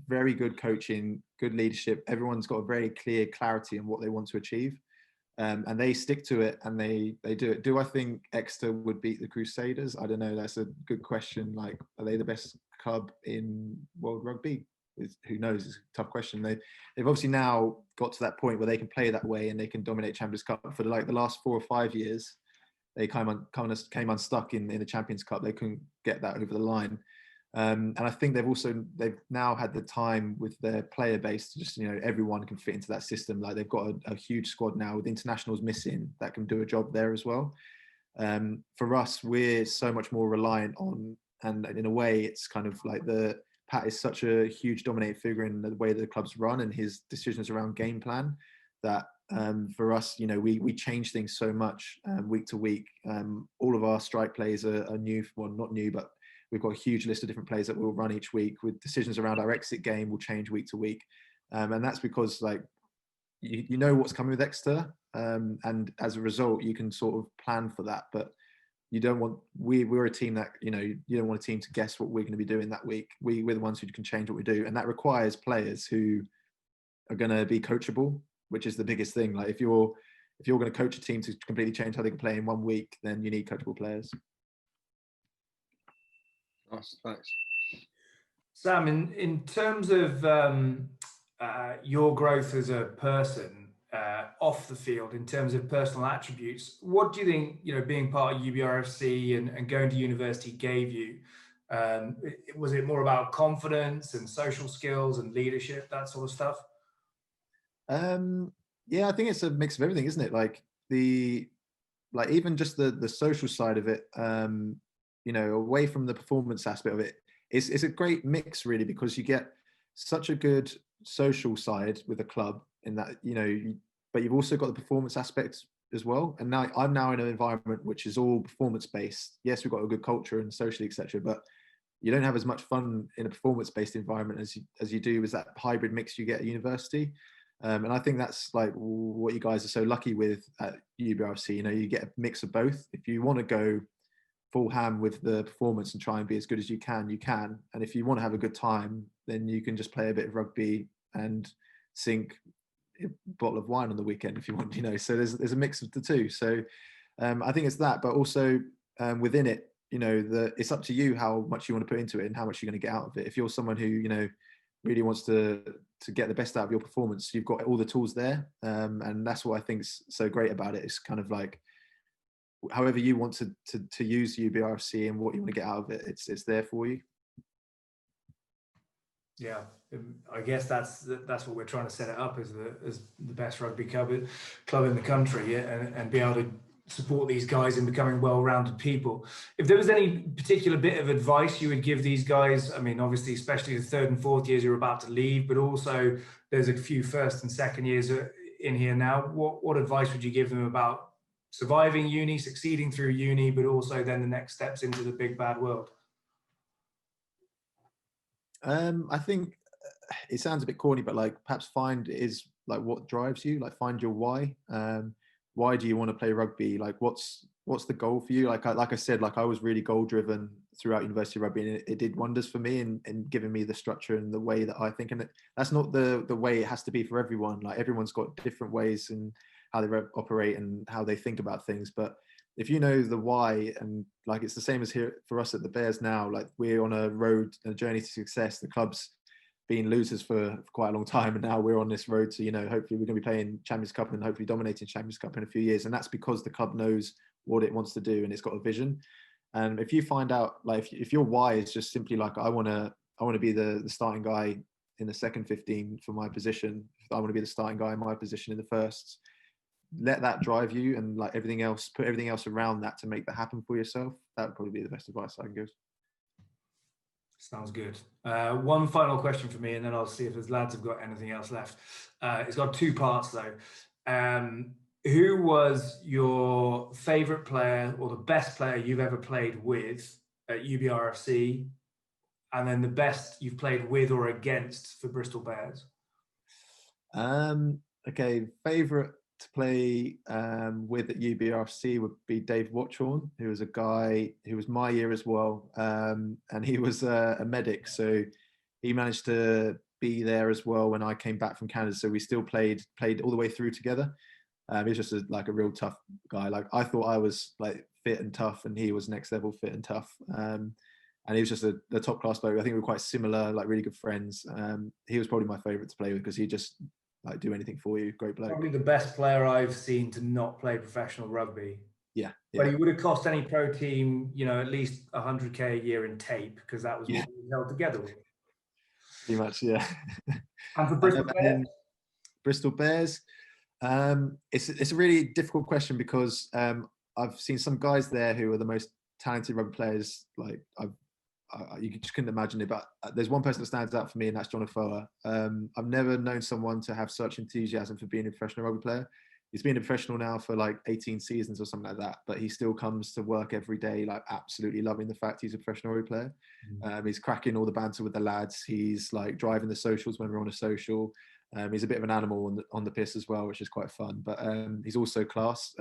very good coaching, good leadership. Everyone's got a very clear clarity on what they want to achieve. And they stick to it and they do it. Do I think Exeter would beat the Crusaders? I don't know. That's a good question. Like, are they the best club in world rugby? Who knows? It's a tough question. They've obviously now got to that point where they can play that way and they can dominate Champions Cup. For the last 4 or 5 years, they came unstuck in the Champions Cup. They couldn't get that over the line. And I think they've now had the time with their player base to just, everyone can fit into that system. Like they've got a huge squad now with internationals missing that can do a job there as well. For us, we're so much more reliant on, and in a way it's kind of like Pat is such a huge dominating figure in the way the club's run and his decisions around game plan that for us, we change things so much week to week. All of our strike plays are new, well, not new, but we've got a huge list of different plays that we'll run each week, with decisions around our exit game will change week to week. And that's because you know what's coming with Exeter. And as a result, you can sort of plan for that. But you don't want, we're a team that, you don't want a team to guess what we're going to be doing that week. We're the ones who can change what we do. And that requires players who are going to be coachable, which is the biggest thing. Like if you're going to coach a team to completely change how they can play in 1 week, then you need coachable players. Nice, thanks. Sam, in terms of your growth as a person off the field, in terms of personal attributes, what do you think, being part of UBRFC and going to university gave you? Was it more about confidence and social skills and leadership, that sort of stuff? Yeah, I think it's a mix of everything, isn't it? Like even just the social side of it, away from the performance aspect of it, it's a great mix really, because you get such a good social side with the club in that, but you've also got the performance aspect as well. And now I'm now in an environment which is all performance based. Yes, we've got a good culture and socially, etc., but you don't have as much fun in a performance based environment as you do as that hybrid mix you get at university. And I think that's like what you guys are so lucky with at UBRFC. You know, you get a mix of both. If you want to go full ham with the performance and try and be as good as you can, you can. And if you want to have a good time, then you can just play a bit of rugby and sink a bottle of wine on the weekend if you want, you know. So there's a mix of the two. So I think it's that, but also within it, you know, it's up to you how much you want to put into it and how much you're going to get out of it. If you're someone who, you know, really wants to get the best out of your performance, you've got all the tools there, and that's what I think's so great about it. It's kind of like however you want to use UBRFC and what you want to get out of it, it's there for you. Yeah, I guess that's what we're trying to set it up as the best rugby club in the country, and be able to support these guys in becoming well-rounded people. If there was any particular bit of advice you would give these guys, I mean, obviously, especially the third and fourth years you're about to leave, but also there's a few first and second years in here now, what advice would you give them about surviving uni, succeeding through uni, but also then the next steps into the big bad world? I think it sounds a bit corny, but like perhaps find is like what drives you, like find your why. Why do you want to play rugby? Like what's the goal for you? Like I said, like I was really goal driven throughout university rugby, and it did wonders for me in giving me the structure and the way that I think. And that's not the way it has to be for everyone. Like everyone's got different ways in how they operate and how they think about things. But if you know the why, and like it's the same as here for us at the Bears now, like we're on a journey to success. The club's been losers for quite a long time, and now we're on this road to, you know, hopefully we're going to be playing Champions Cup and hopefully dominating Champions Cup in a few years. And that's because the club knows what it wants to do and it's got a vision. And if you find out, like if your why is just simply like I want to be the starting guy in the second 15 for my position, I want to be the starting guy in my position in the first, let that drive you, and like everything else, put everything else around that to make that happen for yourself. That would probably be the best advice I can give. Sounds good. One final question for me, and then I'll see if the lads have got anything else left. It's got two parts though. Who was your favourite player or the best player you've ever played with at UBRFC? And then the best you've played with or against for Bristol Bears? Okay, favourite to play with at UBRFC would be Dave Watchorn, who was a guy who was my year as well, and he was a medic, so he managed to be there as well when I came back from Canada. So we still played all the way through together. He was just like a real tough guy. Like I thought I was like fit and tough, and he was next level fit and tough. And he was just a top class player. I think we were quite similar, like really good friends. He was probably my favourite to play with because he just like do anything for you. Great bloke. Probably the best player I've seen to not play professional rugby. Yeah. But he would have cost any pro team, you know, at least 100k a year in tape, because that was what we held together with. Pretty much, yeah. And for Bristol Bears? Bristol Bears, it's a really difficult question because I've seen some guys there who are the most talented rugby players. Like you just couldn't imagine it, but there's one person that stands out for me, and that's John Afoa. I've never known someone to have such enthusiasm for being a professional rugby player. He's been a professional now for like 18 seasons or something like that, but he still comes to work every day, like absolutely loving the fact he's a professional rugby player. He's cracking all the banter with the lads. He's like driving the socials when we're on a social. He's a bit of an animal on the piss as well, which is quite fun, but he's also class.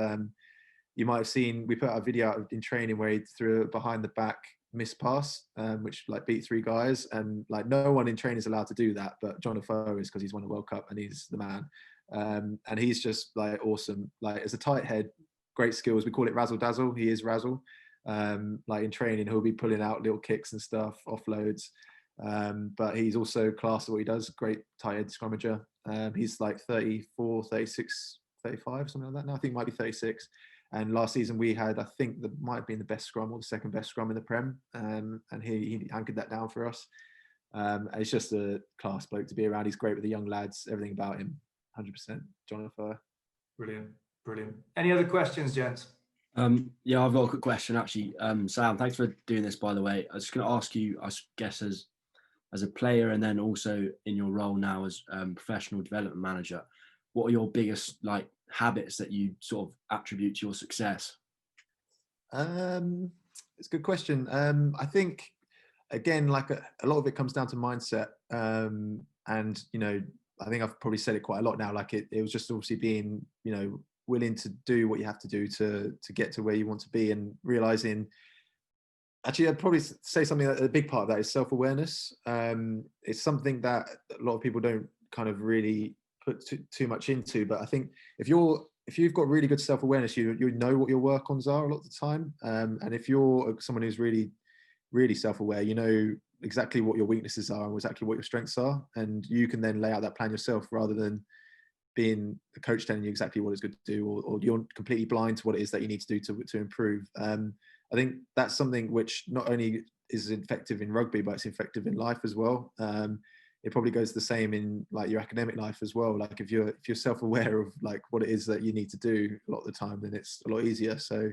You might have seen, we put out a video out in training where he threw a behind the back missed pass, which like beat 3 guys, and like no one in training is allowed to do that, but John Afoa is, because he's won a World Cup and he's the man. And he's just like awesome. Like as a tight head, great skills. We call it razzle dazzle. He is razzle. Like in training, he'll be pulling out little kicks and stuff, offloads. But he's also class at what he does. Great tight head scrummager. He's like 34, 36, 35, something like that now. I think it might be 36. And last season we had, I think that might have been the best scrum or the second best scrum in the Prem. And he anchored that down for us. And it's just a class bloke to be around. He's great with the young lads, everything about him. 100%. John Afoa. Brilliant. Any other questions, gents? Yeah, I've got a quick question actually. Sam, thanks for doing this, by the way. I was just going to ask you, I guess as a player and then also in your role now as professional development manager, what are your biggest like habits that you sort of attribute to your success? It's a good question. I think, again, like a lot of it comes down to mindset. And, you know, I think I've probably said it quite a lot now. Like it was just obviously being, you know, willing to do what you have to do to get to where you want to be, and realizing, actually, I'd probably say something that a big part of that is self-awareness. It's something that a lot of people don't kind of really put too much into. But I think if you've got really good self-awareness, you know what your work-ons are a lot of the time. And if you're someone who's really, really self-aware, you know exactly what your weaknesses are and exactly what your strengths are. And you can then lay out that plan yourself, rather than being the coach telling you exactly what it's good to do, or you're completely blind to what it is that you need to do to improve. I think that's something which not only is effective in rugby, but it's effective in life as well. It probably goes the same in like your academic life as well. Like if you're self-aware of like what it is that you need to do a lot of the time, then it's a lot easier. So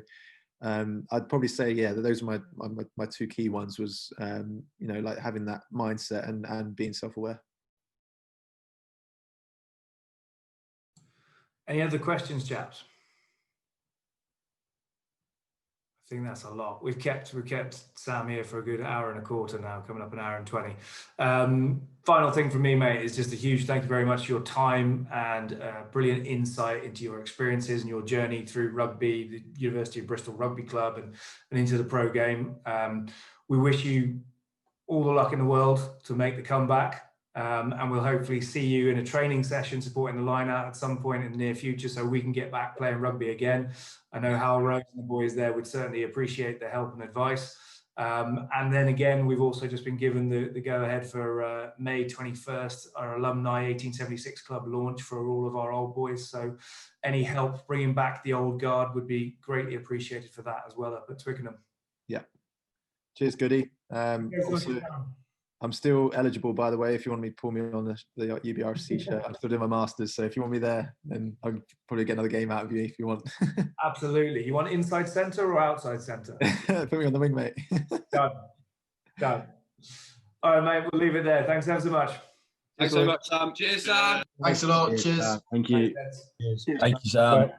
I'd probably say, yeah, that those are my two key ones, was you know, like having that mindset and being self-aware. Any other questions, chaps? I think that's a lot. We've kept Sam here for a good hour and a quarter now, coming up an hour and 20. Final thing from me, mate, is just a huge thank you very much for your time and brilliant insight into your experiences and your journey through rugby, the University of Bristol Rugby Club, and into the pro game. We wish you all the luck in the world to make the comeback. And we'll hopefully see you in a training session supporting the line out at some point in the near future, so we can get back playing rugby again. I know Hal Rose and the boys there would certainly appreciate the help and advice. And then again, we've also just been given the go-ahead for May 21st, our alumni 1876 club launch for all of our old boys. So any help bringing back the old guard would be greatly appreciated for that as well up at Twickenham. Yeah. Cheers, Goody. Also, I'm still eligible, by the way, if you want me to pull me on the UBRFC shirt. I'm still doing my masters, so if you want me there, then I'll probably get another game out of you if you want. Absolutely. You want inside centre or outside centre? Put me on the wing, mate. Done. All right, mate, we'll leave it there. Thanks ever so much. Thanks so much, Sam. Cheers, Sam. Thanks a lot. Cheers. Thank you. Cheers. Thank you, Sam. Bye.